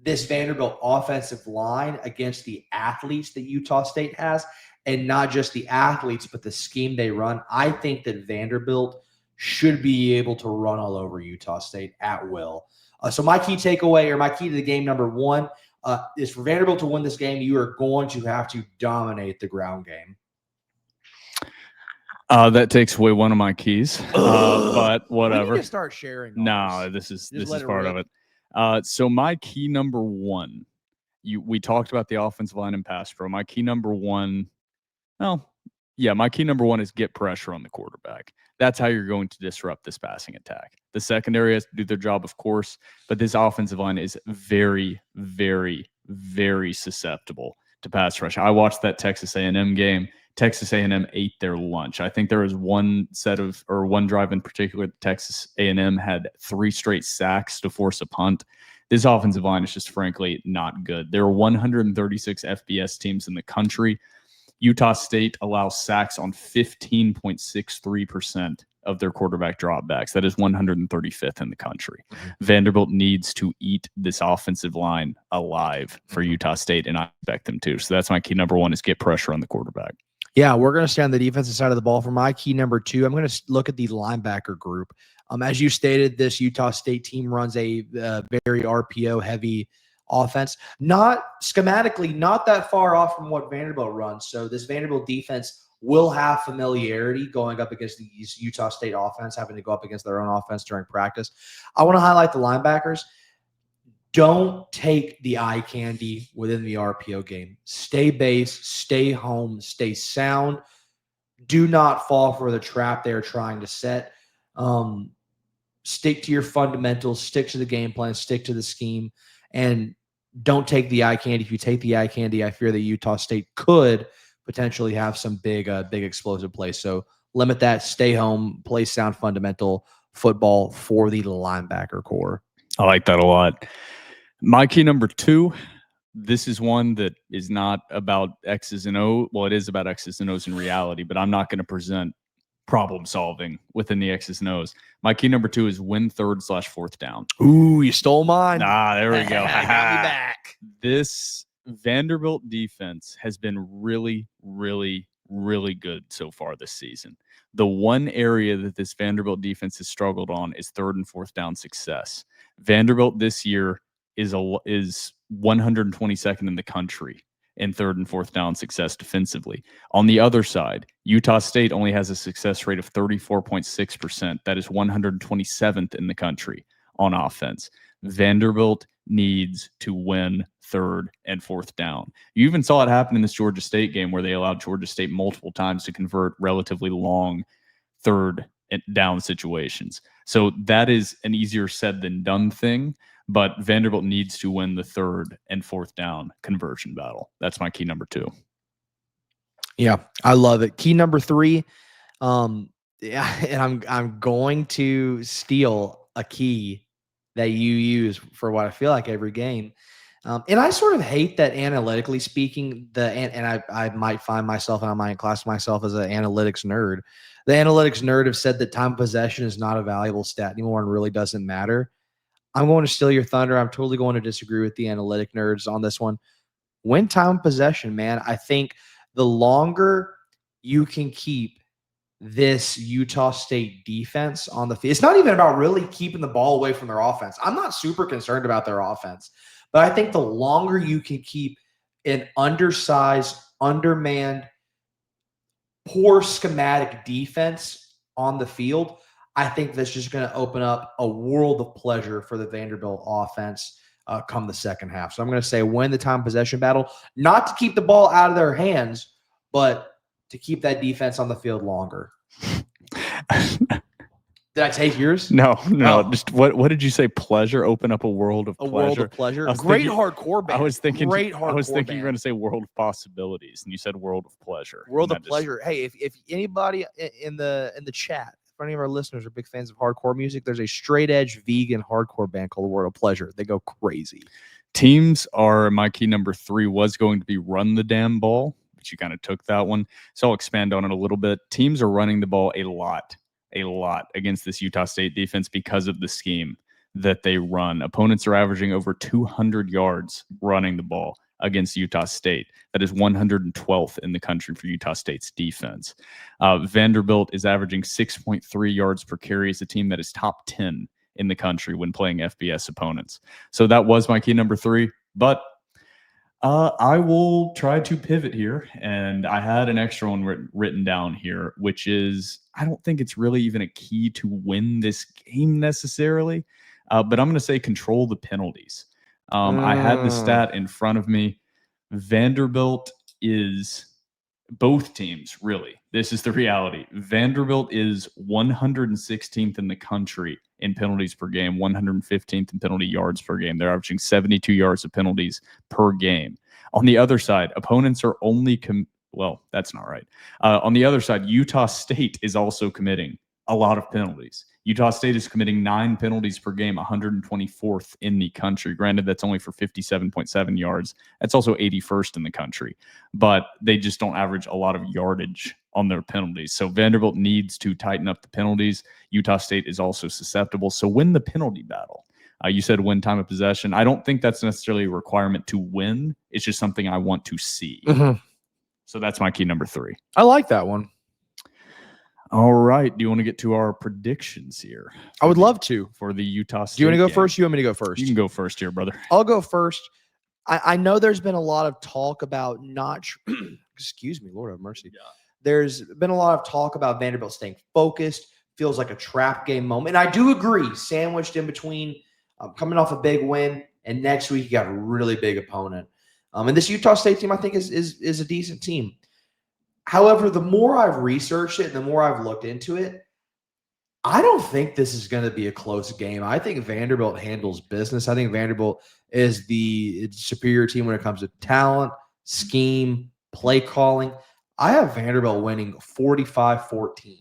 E: this Vanderbilt offensive line against the athletes that Utah State has, and not just the athletes, but the scheme they run. I think that Vanderbilt should be able to run all over Utah State at will. So my key takeaway, or my key to the game number 1, is for Vanderbilt to win this game, you are going to have to dominate the ground game.
D: That takes away one of my keys, but whatever.
E: We need to start sharing.
D: No, this is part of
E: rip.
D: it. So my key number 1, we talked about the offensive line and pass pro. My key number 1, my key number 1 is get pressure on the quarterback. That's how you're going to disrupt this passing attack. The secondary has to do their job, of course, but this offensive line is very, very, very susceptible to pass rush. I watched that Texas A&M game. Texas A&M ate their lunch. I think there was one drive in particular, Texas A&M had 3 straight sacks to force a punt. This offensive line is just frankly not good. There are 136 FBS teams in the country. Utah State allows sacks on 15.63% of their quarterback dropbacks. That is 135th in the country. Vanderbilt needs to eat this offensive line alive for Utah State, and I expect them to. So that's my key number 1, is get pressure on the quarterback.
E: Yeah, we're going to stay on the defensive side of the ball. For my key number 2, I'm going to look at the linebacker group. As you stated, this Utah State team runs a very RPO-heavy offense. Not schematically, not that far off from what Vanderbilt runs. So this Vanderbilt defense will have familiarity going up against these Utah State offense, having to go up against their own offense during practice. I want to highlight the linebackers. Don't take the eye candy within the RPO game. Stay base, stay home, stay sound. Do not fall for the trap they're trying to set. Stick to your fundamentals, stick to the game plan, stick to the scheme, and don't take the eye candy. If you take the eye candy, I fear that Utah State could potentially have some big explosive plays. So limit that, stay home, play sound fundamental football for the linebacker core.
D: I like that a lot. My key number 2, this is one that is not about X's and O's. Well, it is about X's and O's in reality, but I'm not going to present problem solving within the X's and O's. My key number 2 is win 3rd/4th down.
E: Ooh, you stole mine.
D: There we go.
E: I got me back.
D: This Vanderbilt defense has been really, really, really good so far this season. The one area that this Vanderbilt defense has struggled on is 3rd and 4th down success. Vanderbilt this year is 122nd in the country in 3rd and 4th down success defensively. On the other side, Utah State only has a success rate of 34.6%. That is 127th in the country on offense. Vanderbilt needs to win 3rd and 4th down. You even saw it happen in this Georgia State game where they allowed Georgia State multiple times to convert relatively long 3rd down situations. So that is an easier said than done thing. But Vanderbilt needs to win the 3rd and 4th down conversion battle. That's my key number 2.
E: Yeah, I love it. Key number 3, and I'm going to steal a key that you use for what I feel like every game. And I sort of hate that analytically speaking, I might find myself, and I might class myself as an analytics nerd. The analytics nerd have said that time of possession is not a valuable stat anymore and really doesn't matter. I'm going to steal your thunder. I'm totally going to disagree with the analytic nerds on this one. Win time of possession, man. I think the longer you can keep this Utah State defense on the field, it's not even about really keeping the ball away from their offense. I'm not super concerned about their offense, but I think the longer you can keep an undersized, undermanned, poor schematic defense on the field, I think that's just going to open up a world of pleasure for the Vanderbilt offense come the second half. So I'm going to say win the time possession battle, not to keep the ball out of their hands, but to keep that defense on the field longer. Did I take yours?
D: No.
E: Oh.
D: Just what did you say? Pleasure? Open up a world of
E: A
D: pleasure.
E: world of pleasure.
D: I was
E: Great
D: thinking-
E: hardcore band.
D: I was thinking
E: Great
D: you
E: hardcore
D: were
E: band.
D: going to say world of possibilities, and you said world of pleasure.
E: World
D: and
E: of
D: that just-
E: pleasure. Hey, if anybody in the chat, if any of our listeners are big fans of hardcore music, there's a straight edge vegan hardcore band called World of Pleasure. They go crazy.
D: Teams are my key number 3 was going to be run the damn ball, but you kind of took that one. So I'll expand on it a little bit. Teams are running the ball a lot against this Utah State defense because of the scheme that they run. Opponents are averaging over 200 yards running the ball against Utah State. That is 112th in the country for Utah State's defense. Vanderbilt is averaging 6.3 yards per carry as a team that is top 10 in the country when playing FBS opponents. So that was my key number 3, but I will try to pivot here, and I had an extra one written down here, which is I don't think it's really even a key to win this game necessarily, but I'm going to say control the penalties. I had the stat in front of me. Vanderbilt is both teams, really. This is the reality. Vanderbilt is 116th in the country in penalties per game, 115th in penalty yards per game. They're averaging 72 yards of penalties per game. On the other side, opponents are only well, that's not right. On the other side, Utah State is also committing a lot of penalties. Utah State is committing 9 penalties per game, 124th in the country. Granted, that's only for 57.7 yards. That's also 81st in the country, but they just don't average a lot of yardage on their penalties. So Vanderbilt needs to tighten up the penalties. Utah State is also susceptible. So win the penalty battle. You said win time of possession. I don't think that's necessarily a requirement to win. It's just something I want to see.
E: Mm-hmm.
D: So that's my key number 3.
E: I like that one.
D: All right. Do you want to get to our predictions here?
E: I would love to.
D: For the Utah State
E: Do you want to go
D: game?
E: first? You want me to go first?
D: You can go first here, brother.
E: I'll go first. I know there's been a lot of talk about not, excuse me, Lord have mercy.
D: Yeah.
E: There's been a lot of talk about Vanderbilt staying focused. Feels like a trap game moment. And I do agree, sandwiched in between coming off a big win and next week you got a really big opponent. And this Utah State team, I think, is a decent team. However, the more I've researched it and the more I've looked into it, I don't think this is going to be a close game. I think Vanderbilt handles business. I think Vanderbilt is the superior team when it comes to talent, scheme, play calling. I have Vanderbilt winning 45-14.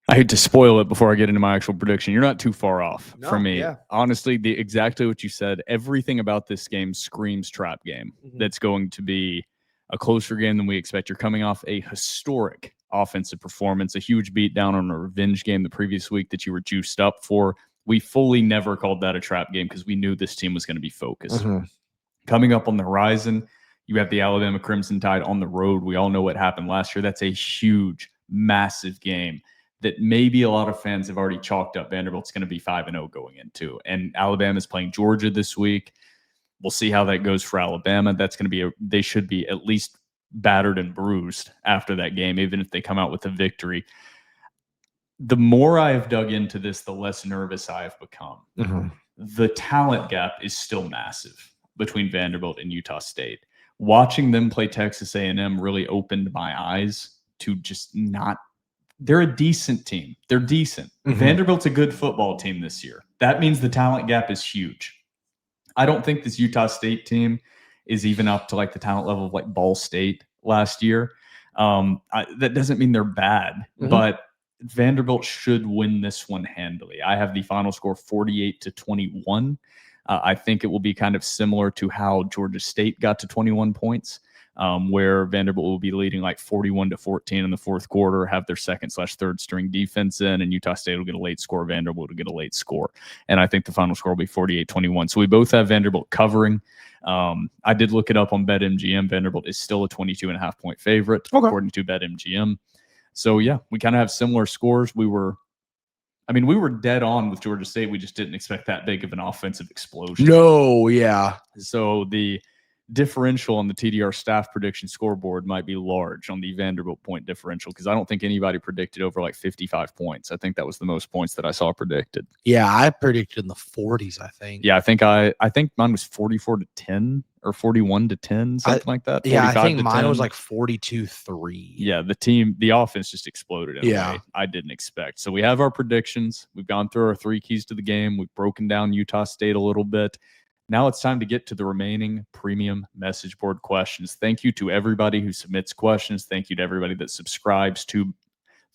D: I hate to spoil it before I get into my actual prediction. You're not too far off from me.
E: Yeah.
D: Honestly, exactly what you said. Everything about this game screams trap game.
E: Mhm.
D: That's going to be a closer game than we expect. You're coming off a historic offensive performance, a huge beatdown on a revenge game the previous week that you were juiced up for. We fully never called that a trap game because we knew this team was going to be focused.
E: Mm-hmm.
D: Coming up on the horizon, you have the Alabama Crimson Tide on the road. We all know what happened last year. That's a huge, massive game that maybe a lot of fans have already chalked up Vanderbilt's going to be 5-0 going into. And Alabama's playing Georgia this week. We'll see how that goes for Alabama. That's going to be they should be at least battered and bruised after that game, even if they come out with a victory. The more I have dug into this, the less nervous I have become.
E: Mm-hmm.
D: The talent gap is still massive between Vanderbilt and Utah State. Watching them play Texas A&M really opened my eyes to just not. They're a decent team. They're decent.
E: Mm-hmm.
D: Vanderbilt's a good football team this year. That means the talent gap is huge. I don't think this Utah State team is even up to like the talent level of like Ball State last year. That doesn't mean they're bad, but Vanderbilt should win this one handily. I have the final score 48-21. I think it will be kind of similar to how Georgia State got to 21 points, where Vanderbilt will be leading like 41-14 in the fourth quarter, have their second/third string defense in, and Utah State will get a late score. Vanderbilt will get a late score. And I think the final score will be 48-21. So we both have Vanderbilt covering. I did look it up on BetMGM. Vanderbilt is still a 22.5 point favorite, according to BetMGM. So yeah, we kind of have similar scores. We were dead on with Georgia State. We just didn't expect that big of an offensive explosion.
E: No, yeah.
D: So the differential on the TDR staff prediction scoreboard might be large on the Vanderbilt point differential, because I don't think anybody predicted over like 55 points. I think that was the most points that I saw predicted.
E: Yeah, I predicted in the 40s, I think.
D: Yeah, I think mine was 44-10 or 41-10, something like that.
E: Yeah, I think
D: 45-10.
E: mine was like 42-3.
D: Yeah, the offense just exploded in a way I didn't expect. So we have our predictions. We've gone through our 3 keys to the game. We've broken down Utah State a little bit. Now it's time to get to the remaining premium message board questions. Thank you to everybody who submits questions. Thank you to everybody that subscribes to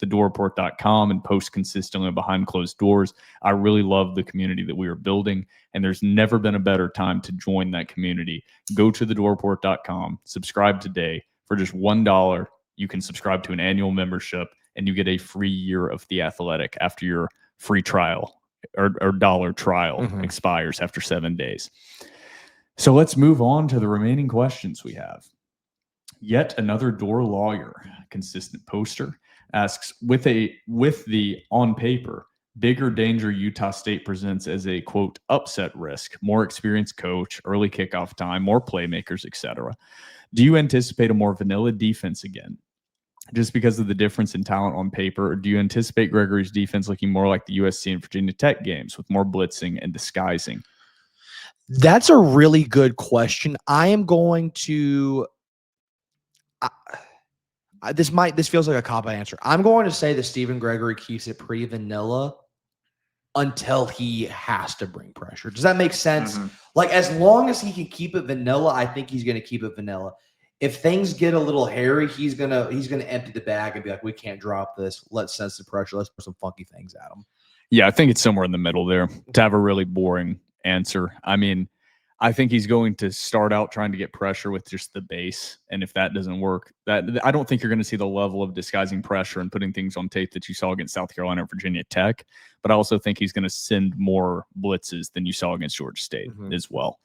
D: thedoorreport.com and posts consistently behind closed doors. I really love the community that we are building, and there's never been a better time to join that community. Go to thedoorreport.com, subscribe today. For just $1, you can subscribe to an annual membership, and you get a free year of The Athletic after your free trial or dollar trial expires after 7 days. So let's move on to the remaining questions we have. Yet another door lawyer, consistent poster, asks, with the on paper bigger danger Utah State presents as a quote upset risk, more experienced coach, early kickoff time, more playmakers, etc. Do you anticipate a more vanilla defense again, just because of the difference in talent on paper, or do you anticipate Gregory's defense looking more like the USC and Virginia Tech games with more blitzing and disguising?
E: That's a really good question. I am going to this feels like a cop-out answer. I'm going to say that Stephen Gregory keeps it pretty vanilla until he has to bring pressure. Does that make sense? Like, as long as he can keep it vanilla, I think he's going to keep it vanilla. If things get a little hairy, he's gonna empty the bag and be like, we can't drop this. Let's sense the pressure. Let's put some funky things at him.
D: Yeah, I think it's somewhere in the middle there. To have a really boring answer, I mean, I think he's going to start out trying to get pressure with just the base, and if that doesn't work, I don't think you're going to see the level of disguising pressure and putting things on tape that you saw against South Carolina and Virginia Tech. But I also think he's going to send more blitzes than you saw against Georgia State as well,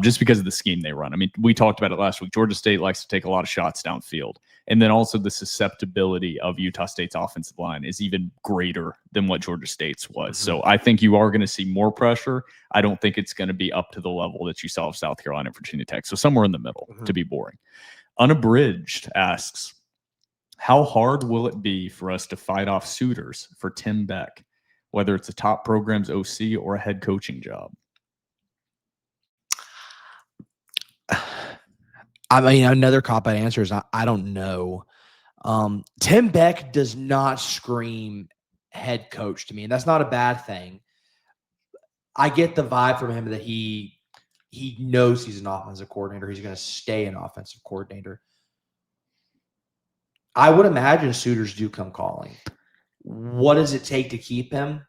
D: just because of the scheme they run. I mean, we talked about it last week. Georgia State likes to take a lot of shots downfield. And then also the susceptibility of Utah State's offensive line is even greater than what Georgia State's was. So I think you are going to see more pressure. I don't think it's going to be up to the level that you saw of South Carolina and Virginia Tech. So somewhere in the middle to be boring. Unabridged asks, how hard will it be for us to fight off suitors for Tim Beck, whether it's a top program's OC or a head coaching job?
E: I mean, another cop-out answer is I don't know. Tim Beck does not scream head coach to me, and that's not a bad thing. I get the vibe from him that he knows he's an offensive coordinator. He's going to stay an offensive coordinator. I would imagine suitors do come calling. What does it take to keep him?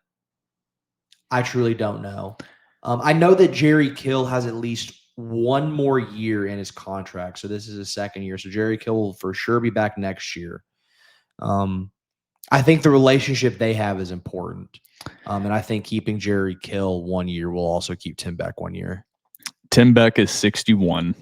E: I truly don't know. I know that Jerry Kill has at least one more year in his contract. So this is his second year. So Jerry Kill will for sure be back next year. I think the relationship they have is important. And I think keeping Jerry Kill 1 year will also keep Tim Beck 1 year.
D: Tim Beck is 61.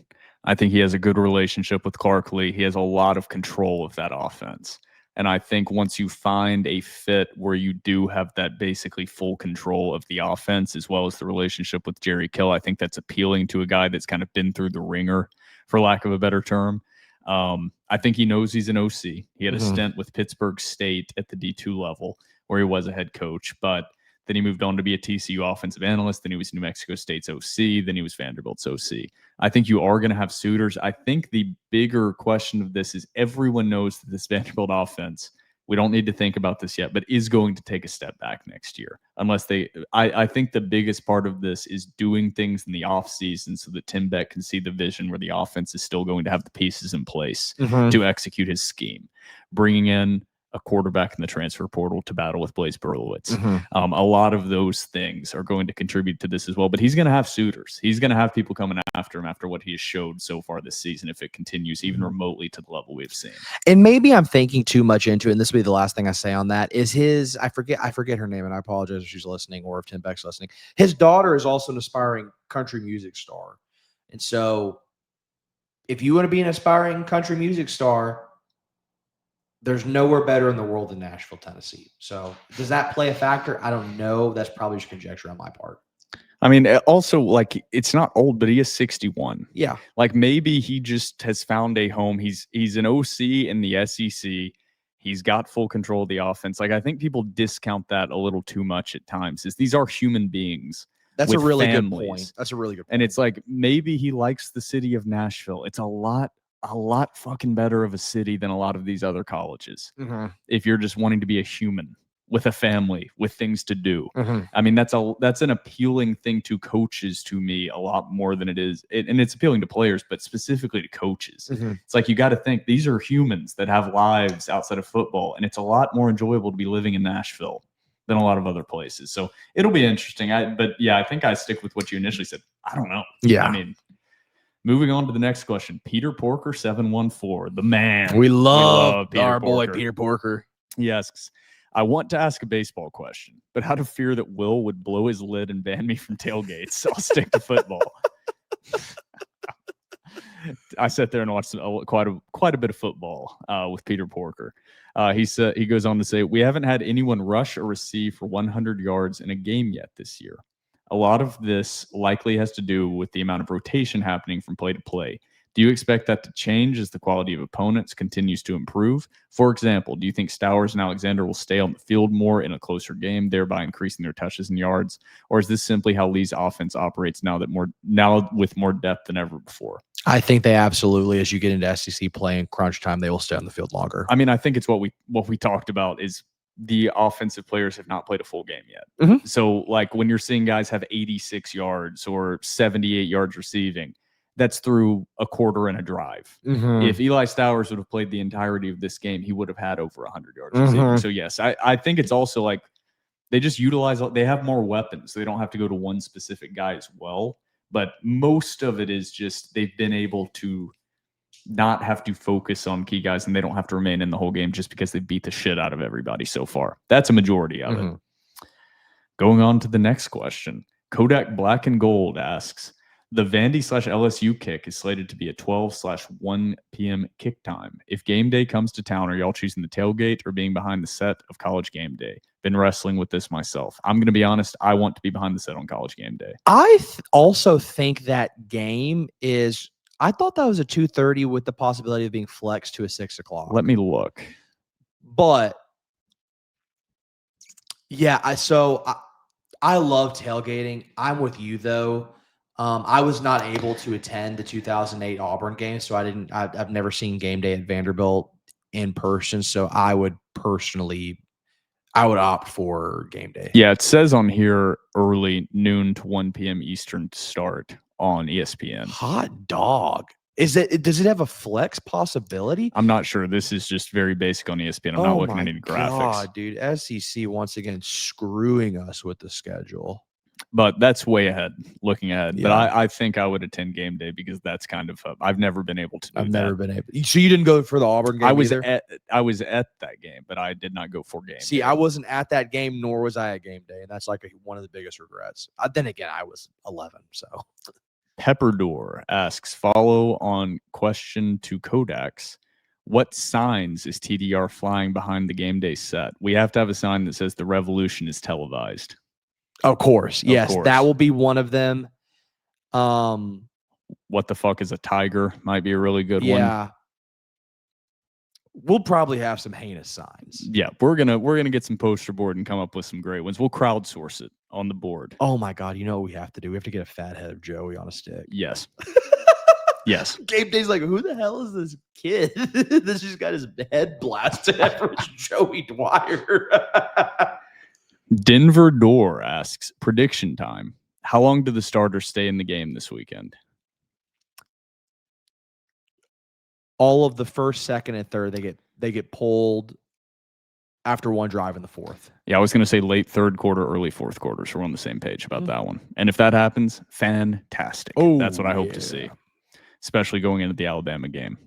D: I think he has a good relationship with Clark Lee. He has a lot of control of that offense. And I think once you find a fit where you do have that basically full control of the offense as well as the relationship with Jerry Kill, I think that's appealing to a guy that's kind of been through the ringer, for lack of a better term. I think he knows he's an OC. He had a stint with Pittsburgh State at the D2 level where he was a head coach, but then he moved on to be a TCU offensive analyst. Then he was New Mexico State's OC. Then he was Vanderbilt's OC. I think you are going to have suitors. I think the bigger question of this is everyone knows that this Vanderbilt offense, we don't need to think about this yet, but is going to take a step back next year. I think the biggest part of this is doing things in the offseason so that Tim Beck can see the vision where the offense is still going to have the pieces in place to execute his scheme. Bringing in a quarterback in the transfer portal to battle with Blaise Berlowitz. A lot of those things are going to contribute to this as well, but he's going to have suitors. He's going to have people coming after him after what he has showed so far this season, if it continues even remotely to the level we've seen.
E: And maybe I'm thinking too much into it, and this will be the last thing I say on that, is his, I forget her name, and I apologize if she's listening or if Tim Beck's listening. His daughter is also an aspiring country music star. And so if you want to be an aspiring country music star, there's nowhere better in the world than Nashville, Tennessee. So does that play a factor? I don't know. That's probably just conjecture on my part.
D: I mean, also, like, it's not old, but he is 61.
E: Yeah.
D: Like, maybe he just has found a home. He's an OC in the SEC. He's got full control of the offense. Like, I think people discount that a little too much at times. These are human beings.
E: That's a
D: with
E: really good
D: families.
E: point. That's a really good point.
D: And it's like, maybe he likes the city of Nashville. It's a lot fucking better of a city than a lot of these other colleges.
E: Mhm.
D: If you're just wanting to be a human with a family, with things to do.
E: Mhm.
D: I mean, that's an appealing thing to coaches to me a lot more than it is. And it's appealing to players, but specifically to coaches.
E: Mhm.
D: It's like, you got to think these are humans that have lives outside of football. And it's a lot more enjoyable to be living in Nashville than a lot of other places. So it'll be interesting. But yeah, I think I stick with what you initially said. I don't know.
E: Yeah.
D: I mean, moving on to the next question. Peter Porker 714, the man.
E: We love
D: Peter
E: our boy
D: Porker.
E: Peter Porker.
D: He asks, I want to ask a baseball question, but out of fear that Will would blow his lid and ban me from tailgates, I'll stick to football. I sat there and watched quite a bit of football with Peter Porker. He goes on to say, we haven't had anyone rush or receive for 100 yards in a game yet this year. A lot of this likely has to do with the amount of rotation happening from play to play. Do you expect that to change as the quality of opponents continues to improve? For example, do you think Stowers and Alexander will stay on the field more in a closer game, thereby increasing their touches and yards? Or is this simply how Lee's offense operates now with more depth than ever before?
E: I think they absolutely, as you get into SEC play and crunch time, they will stay on the field longer.
D: I mean, I think it's what we talked about is the offensive players have not played a full game yet.
E: Mhm.
D: So, like, when you're seeing guys have 86 yards or 78 yards receiving, that's through a quarter and a drive.
E: Mhm.
D: If Eli Stowers would have played the entirety of this game, he would have had over 100 yards
E: Mhm.
D: receiving. So, yes, I think it's also like they just they have more weapons. So they don't have to go to one specific guy as well. But most of it is just they've been able to not have to focus on key guys, and they don't have to remain in the whole game just because they beat the shit out of everybody so far. That's a majority of it. Going on to the next question. Kodak Black and Gold asks, the Vandy/LSU kick is slated to be a 12/1 p.m. kick time. If game day comes to town, are y'all choosing the tailgate or being behind the set of College Game Day? Been wrestling with this myself. I'm going to be honest. I want to be behind the set on College Game Day.
E: I also think that game is. I thought that was a 2:30 with the possibility of being flexed to a 6 o'clock.
D: Let me look.
E: But yeah, I love tailgating. I'm with you though. I was not able to attend the 2008 Auburn game, so I've never seen game day at Vanderbilt in person. So I would opt for game day.
D: Yeah, it says on here early noon to 1 p.m. Eastern start on ESPN.
E: Hot dog. Does it have a flex possibility?
D: I'm not sure. This is just very basic on ESPN. I'm not looking at any graphics.
E: God, dude, SEC once again screwing us with the schedule.
D: But that's way ahead, looking ahead.
E: Yeah.
D: But I think I would attend game day because that's kind of I've never been able to do that.
E: Never been able. So you didn't go for the Auburn game?
D: I was
E: either?
D: at that game, but I did not go for game.
E: See,
D: day.
E: I wasn't at that game, nor was I at game day, and that's like one of the biggest regrets. Then again, I was 11, so.
D: Pepperdor asks, follow on question to Kodak's. What signs is TDR flying behind the game day set? We have to have a sign that says the revolution is televised.
E: Of course. Yes,
D: course.
E: that will be one of them.
D: What the fuck is a tiger? Might be a really good one.
E: Yeah. We'll probably have some heinous signs.
D: Yeah, we're gonna get some poster board and come up with some great ones. We'll crowdsource it on the board.
E: Oh my God, you know what we have to do? We have to get a fat head of Joey on a stick.
D: Yes. Yes.
E: Game day's like, who the hell is this kid? This just got his head blasted after it's Joey Dwyer.
D: Denver Door asks, prediction time. How long do the starters stay in the game this weekend?
E: All of the first, second, and third, they get pulled after one drive in the fourth.
D: Yeah, I was going to say late third quarter, early fourth quarter, so we're on the same page about that one. And if that happens, fantastic.
E: Oh,
D: that's what I hope to see, especially going into the Alabama game.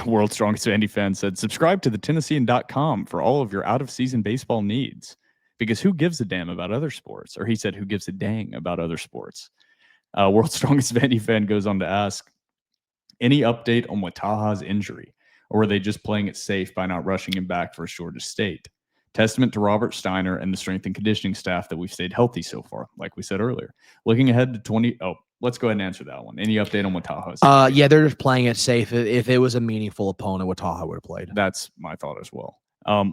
D: World's Strongest Vandy fan said, subscribe to the Tennessean.com for all of your out-of-season baseball needs. Because who gives a damn about other sports? Or he said, who gives a dang about other sports? World's Strongest Vandy fan goes on to ask, any update on Wataha's injury? Or were they just playing it safe by not rushing him back for a shorter state? Testament to Robert Steiner and the strength and conditioning staff that we've stayed healthy so far, like we said earlier. Looking ahead to let's go ahead and answer that one. Any update on Wataha?
E: Yeah, they're just playing it safe. If it was a meaningful opponent, Wataha would have played.
D: That's my thought as well.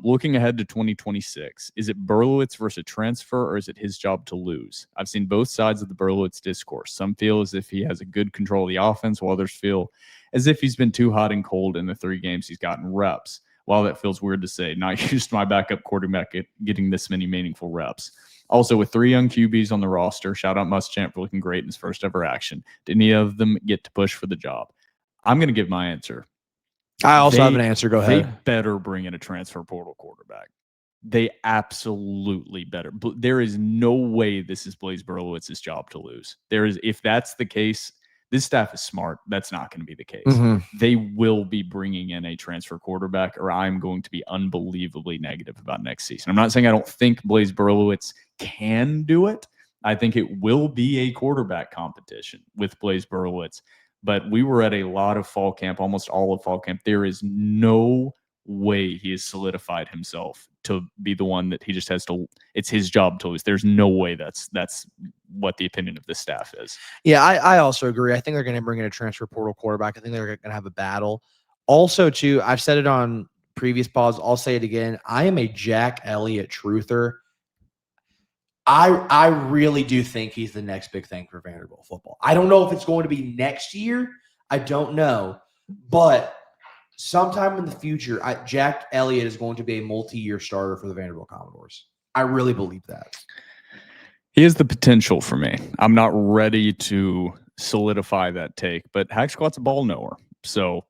D: Looking ahead to 2026, is it Berlowitz versus a transfer, or is it his job to lose? I've seen both sides of the Berlowitz discourse. Some feel as if he has a good control of the offense, while others feel as if he's been too hot and cold in the 3 games he's gotten reps. While that feels weird to say, not used my backup quarterback getting this many meaningful reps. Also, with 3 young QBs on the roster, shout out Muschamp for looking great in his first ever action. Did any of them get to push for the job? I'm going to give my answer.
E: I also have an answer. Go ahead.
D: They better bring in a transfer portal quarterback. They absolutely better. But there is no way this is Blaise Berlowitz's job to lose. If that's the case, this staff is smart. That's not going to be the case. They will be bringing in a transfer quarterback, or I'm going to be unbelievably negative about next season. I'm not saying I don't think Blaise Berlowitz can do it. I think it will be a quarterback competition with Blaise Berlowitz. But we were at a lot of fall camp, almost all of fall camp. There is no way he has solidified himself to be the one that he just has to. It's his job to lose. There's no way that's what the opinion of this staff is.
E: Yeah, I also agree. I think they're going to bring in a transfer portal quarterback. I think they're going to have a battle. Also, too, I've said it on previous pods. I'll say it again. I am a Jack Elliott truther. I really do think he's the next big thing for Vanderbilt football. I don't know if it's going to be next year. I don't know. But sometime in the future, Jack Elliott is going to be a multi-year starter for the Vanderbilt Commodores. I really believe that.
D: He has the potential for me. I'm not ready to solidify that take, but Hack Squat's a ball knower. So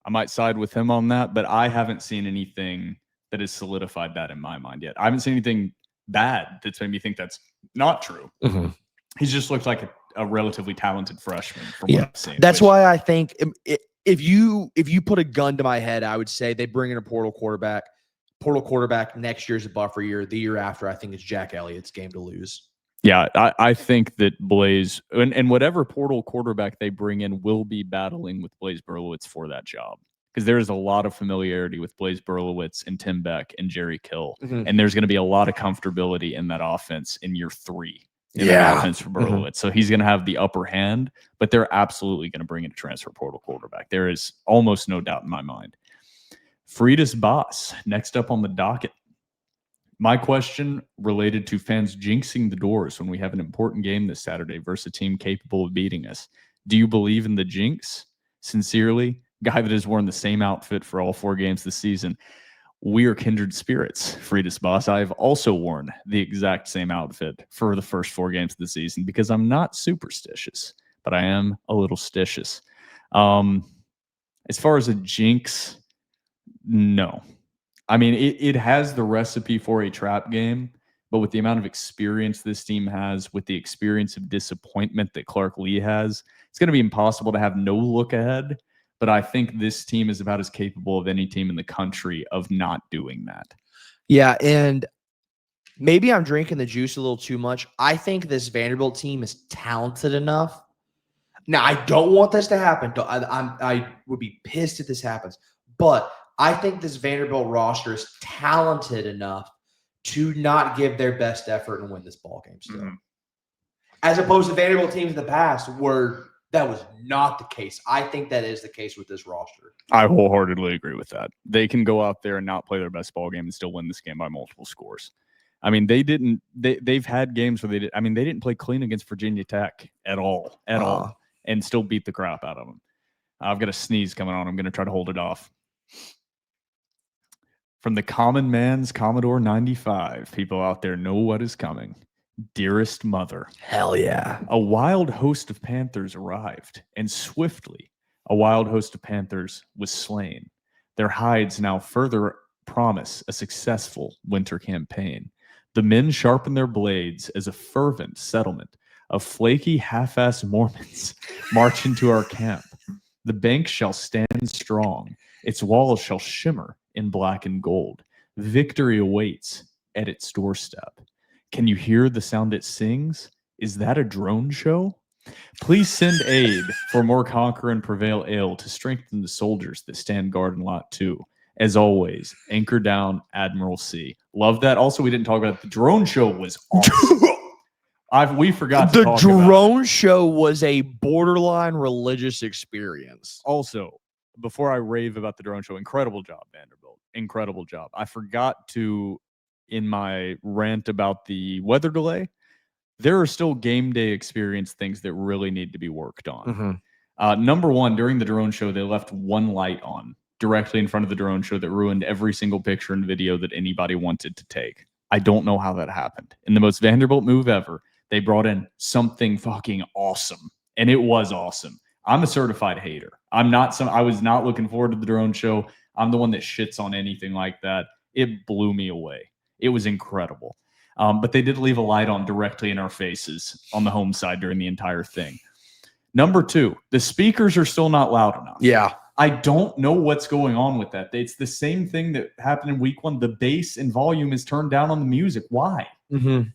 D: I might side with him on that, but I haven't seen anything that has solidified that in my mind yet. I haven't seen anything bad that's made me think that's not true. He's just looked like a relatively talented freshman from what I've seen.
E: That's why I think if you put a gun to my head, I would say they bring in a portal quarterback. Portal quarterback next year's a buffer year. The year after, I think it's Jack Elliott's game to lose.
D: Yeah, I think that Blaise and whatever portal quarterback they bring in will be battling with Blaise Berlowitz for that job. Because there is a lot of familiarity with Blaise Berlowitz and Tim Beck and Jerry Kill. And there's going to be a lot of comfortability in that offense in year 3. That offense for Berlowitz. So he's going to have the upper hand, but they're absolutely going to bring in a transfer portal quarterback. There is almost no doubt in my mind. Friedis Boss, next up on the docket. My question related to fans jinxing the doors when we have an important game this Saturday versus a team capable of beating us. Do you believe in the jinx? Sincerely, guy that has worn the same outfit for all 4 games this season. We are kindred spirits, Friedis Boss. I have also worn the exact same outfit for the first 4 games of the season because I'm not superstitious, but I am a little stitious. As far as a jinx, no. I mean, it has the recipe for a trap game, but with the amount of experience this team has, with the experience of disappointment that Clark Lee has, it's going to be impossible to have no look ahead. But I think this team is about as capable of any team in the country of not doing that.
E: Yeah, and maybe I'm drinking the juice a little too much. I think this Vanderbilt team is talented enough. Now, I don't want this to happen. I would be pissed if this happens. But I think this Vanderbilt roster is talented enough to not give their best effort and win this ball game still. As opposed to Vanderbilt teams in the past where that was not the case. I think that is the case with this roster.
D: I wholeheartedly agree with that. They can go out there and not play their best ball game and still win this game by multiple scores. I mean, they've had games where they didn't play clean against Virginia Tech at all, and still beat the crap out of them. I've got a sneeze coming on. I'm going to try to hold it off. From the common man's Commodore 95, people out there know what is coming. Dearest mother.
E: Hell yeah.
D: A wild host of panthers arrived, and swiftly a wild host of panthers was slain. Their hides now further promise a successful winter campaign. The men sharpen their blades as a fervent settlement of flaky, half-assed Mormons march into our camp. The bank shall stand strong. Its walls shall shimmer in black and gold. Victory awaits at its doorstep. Can you hear the sound it sings? Is that a drone show? Please send aid for more conquer and prevail ale to strengthen the soldiers that stand guard in lot 2. As always, anchor down, Admiral C. Love that. Also, we didn't talk about the drone show was awesome. We forgot to
E: The
D: talk about
E: drone show was a borderline religious experience.
D: Also, before I rave about the drone show, incredible job, Vanderbilt. Incredible job. I forgot to, in my rant about the weather delay, there are still game day experience things that really need to be worked on. Number one, during the drone show, they left one light on directly in front of the drone show that ruined every single picture and video that anybody wanted to take. I don't know how that happened. In the most Vanderbilt move ever, they brought in something fucking awesome, and it was awesome. I'm a certified hater. I was not looking forward to the drone show. I'm the one that shits on anything like that. It blew me away. It was incredible. But they did leave a light on directly in our faces on the home side during the entire thing. Number two, the speakers are still not loud enough.
E: Yeah.
D: I don't know what's going on with that. It's the same thing that happened in week one. The bass and volume is turned down on the music. Why?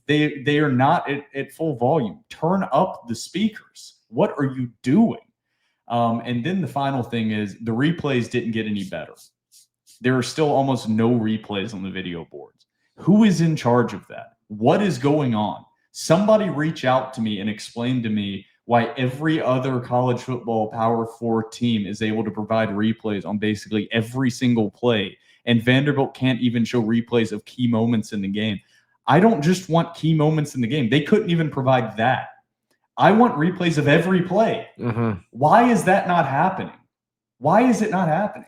D: They are not at full volume. Turn up the speakers. What are you doing? And then the final thing is the replays didn't get any better. There are still almost no replays on the video boards. Who is in charge of that? What is going on? Somebody reach out to me and explain to me why every other college football Power 4 team is able to provide replays on basically every single play, and Vanderbilt can't even show replays of key moments in the game. I don't just want key moments in the game. They couldn't even provide that. I want replays of every play. Why is that not happening? Why is it not happening?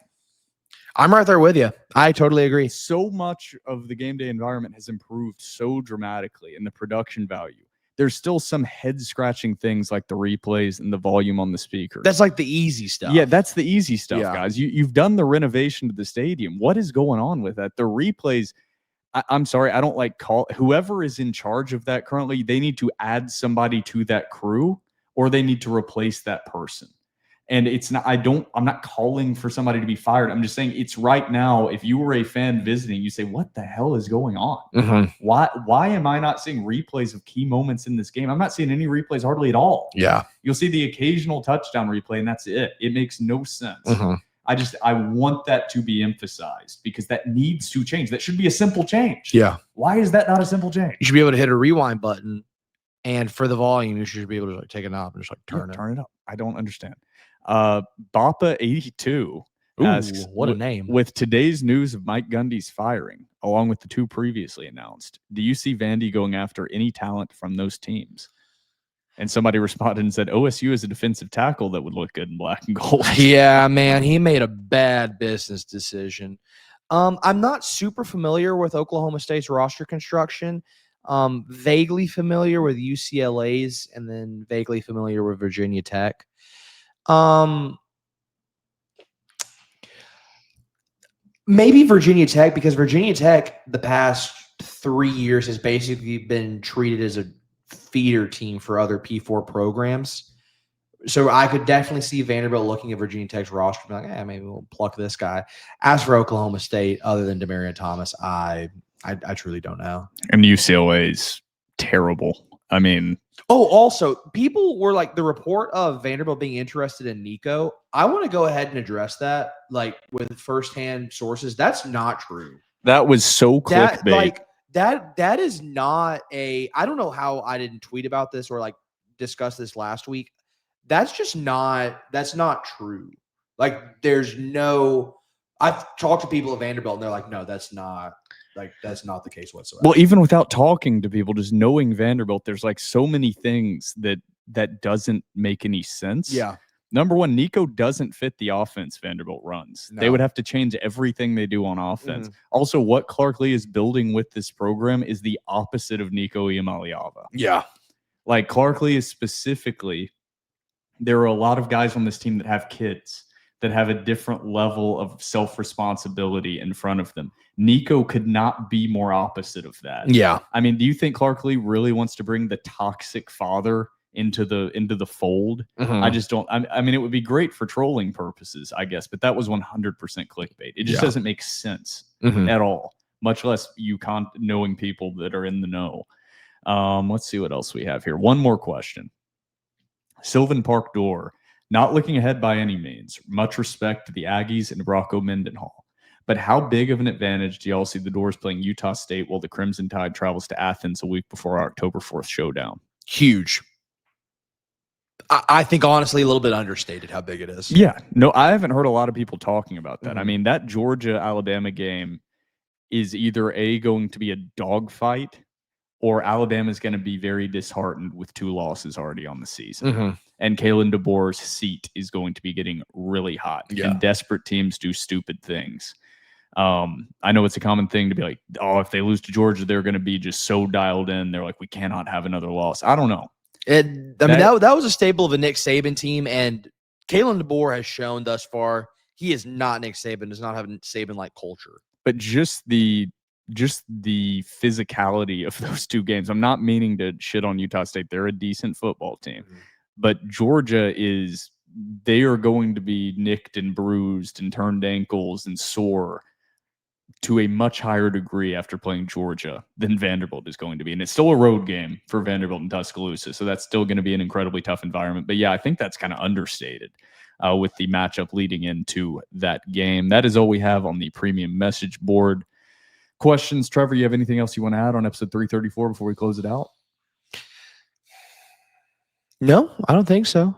E: I'm right there with you. I totally agree.
D: So much of the game day environment has improved so dramatically in the production value. There's still some head-scratching things like the replays and the volume on the speakers.
E: That's like the easy stuff.
D: Yeah, that's the easy stuff,
E: Yeah.
D: guys. You've done the renovation to the stadium. What is going on with that? The replays, I'm sorry, I don't like whoever is in charge of that currently, they need to add somebody to that crew or they need to replace that person. And it's not, I'm not calling for somebody to be fired. I'm just saying it's right now. If you were a fan visiting, you say, what the hell is going on? Why am I not seeing replays of key moments in this game? I'm not seeing any replays hardly at all.
E: Yeah.
D: You'll see the occasional touchdown replay and that's it. It makes no sense. I want that to be emphasized because that needs to change. That should be a simple change.
E: Yeah.
D: Why is that not a simple change?
E: You should be able to hit a rewind button, and for the volume, you should be able to like take a knob and just like turn it up.
D: I don't understand. Bappa82 asks,
E: what a name.
D: With today's news of Mike Gundy's firing, along with the two previously announced, do you see Vandy going after any talent from those teams? And somebody responded and said, OSU is a defensive tackle that would look good in black and gold.
E: Yeah, man, he made a bad business decision. I'm not super familiar with Oklahoma State's roster construction. Vaguely familiar with UCLA's, and then vaguely familiar with Virginia Tech. Maybe Virginia Tech, because Virginia Tech the past 3 years has basically been treated as a feeder team for other P4 programs. So I could definitely see Vanderbilt looking at Virginia Tech's roster and be like, maybe we'll pluck this guy. As for Oklahoma State, other than Demarion Thomas, I truly don't know.
D: And UCLA is terrible. I mean,
E: also, people were like, the report of Vanderbilt being interested in Nico. I want to go ahead and address that, like with firsthand sources. That's not true.
D: that was so clickbait.
E: That is not a. I don't know how I didn't tweet about this or like discuss this last week. That's just not. That's not true. Like, there's no. I've talked to people at Vanderbilt and they're like, no, that's not. Like, that's not the case whatsoever.
D: Well, even without talking to people, just knowing Vanderbilt, there's like so many things that doesn't make any sense.
E: Yeah.
D: Number one, Nico doesn't fit the offense Vanderbilt runs.
E: No.
D: They would have to change everything they do on offense. Also, what Clark Lee is building with this program is the opposite of Nico Iamaleava.
E: Yeah.
D: Like, Clark Lee is specifically, there are a lot of guys on this team that have kids that have a different level of self-responsibility in front of them. Nico could not be more opposite of that.
E: Yeah.
D: I mean, do you think Clark Lee really wants to bring the toxic father into the fold? I just don't. I mean, it would be great for trolling purposes, I guess, but that was 100% clickbait. It just doesn't make sense at all, much less knowing people that are in the know. Let's see what else we have here. One more question. Sylvan Park Door. Not looking ahead by any means. Much respect to the Aggies and Rocco Mendenhall. But how big of an advantage do y'all see the Doors playing Utah State while the Crimson Tide travels to Athens a week before our October 4th showdown?
E: Huge. I think, honestly, a little bit understated how big it is.
D: Yeah. No, I haven't heard a lot of people talking about that. I
E: Mhm.
D: mean, that Georgia-Alabama game is either going to be a dogfight, or Alabama's going to be very disheartened with 2 losses already on the season.
E: Mhm.
D: And Kalen DeBoer's seat is going to be getting really hot.
E: Yeah.
D: And desperate teams do stupid things. I know it's a common thing to be like, oh, if they lose to Georgia, they're going to be just so dialed in. They're like, we cannot have another loss. I don't know.
E: That was a staple of a Nick Saban team, and Kalen DeBoer has shown thus far he is not Nick Saban, does not have a Saban-like culture.
D: But just the physicality of those 2 games. I'm not meaning to shit on Utah State. They're a decent football team.
E: Mhm.
D: But Georgia they are going to be nicked and bruised and turned ankles and sore to a much higher degree after playing Georgia than Vanderbilt is going to be. And it's still a road game for Vanderbilt and Tuscaloosa. So that's still going to be an incredibly tough environment. But yeah, I think that's kind of understated with the matchup leading into that game. That is all we have on the premium message board. Questions, Trevor, you have anything else you want to add on episode 334 before we close it out?
E: No, I don't think so.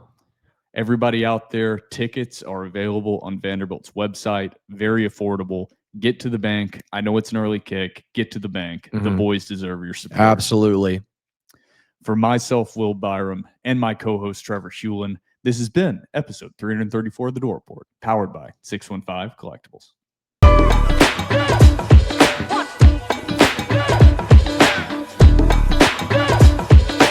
D: Everybody out there, tickets are available on Vanderbilt's website. Very affordable. Get to the bank. I know it's an early kick. Get to the bank. The
E: Mhm.
D: boys deserve your support.
E: Absolutely.
D: For myself, Will Byrum, and my co-host, Trevor Hulan, this has been episode 334 of The Door Report, powered by 615 Collectibles.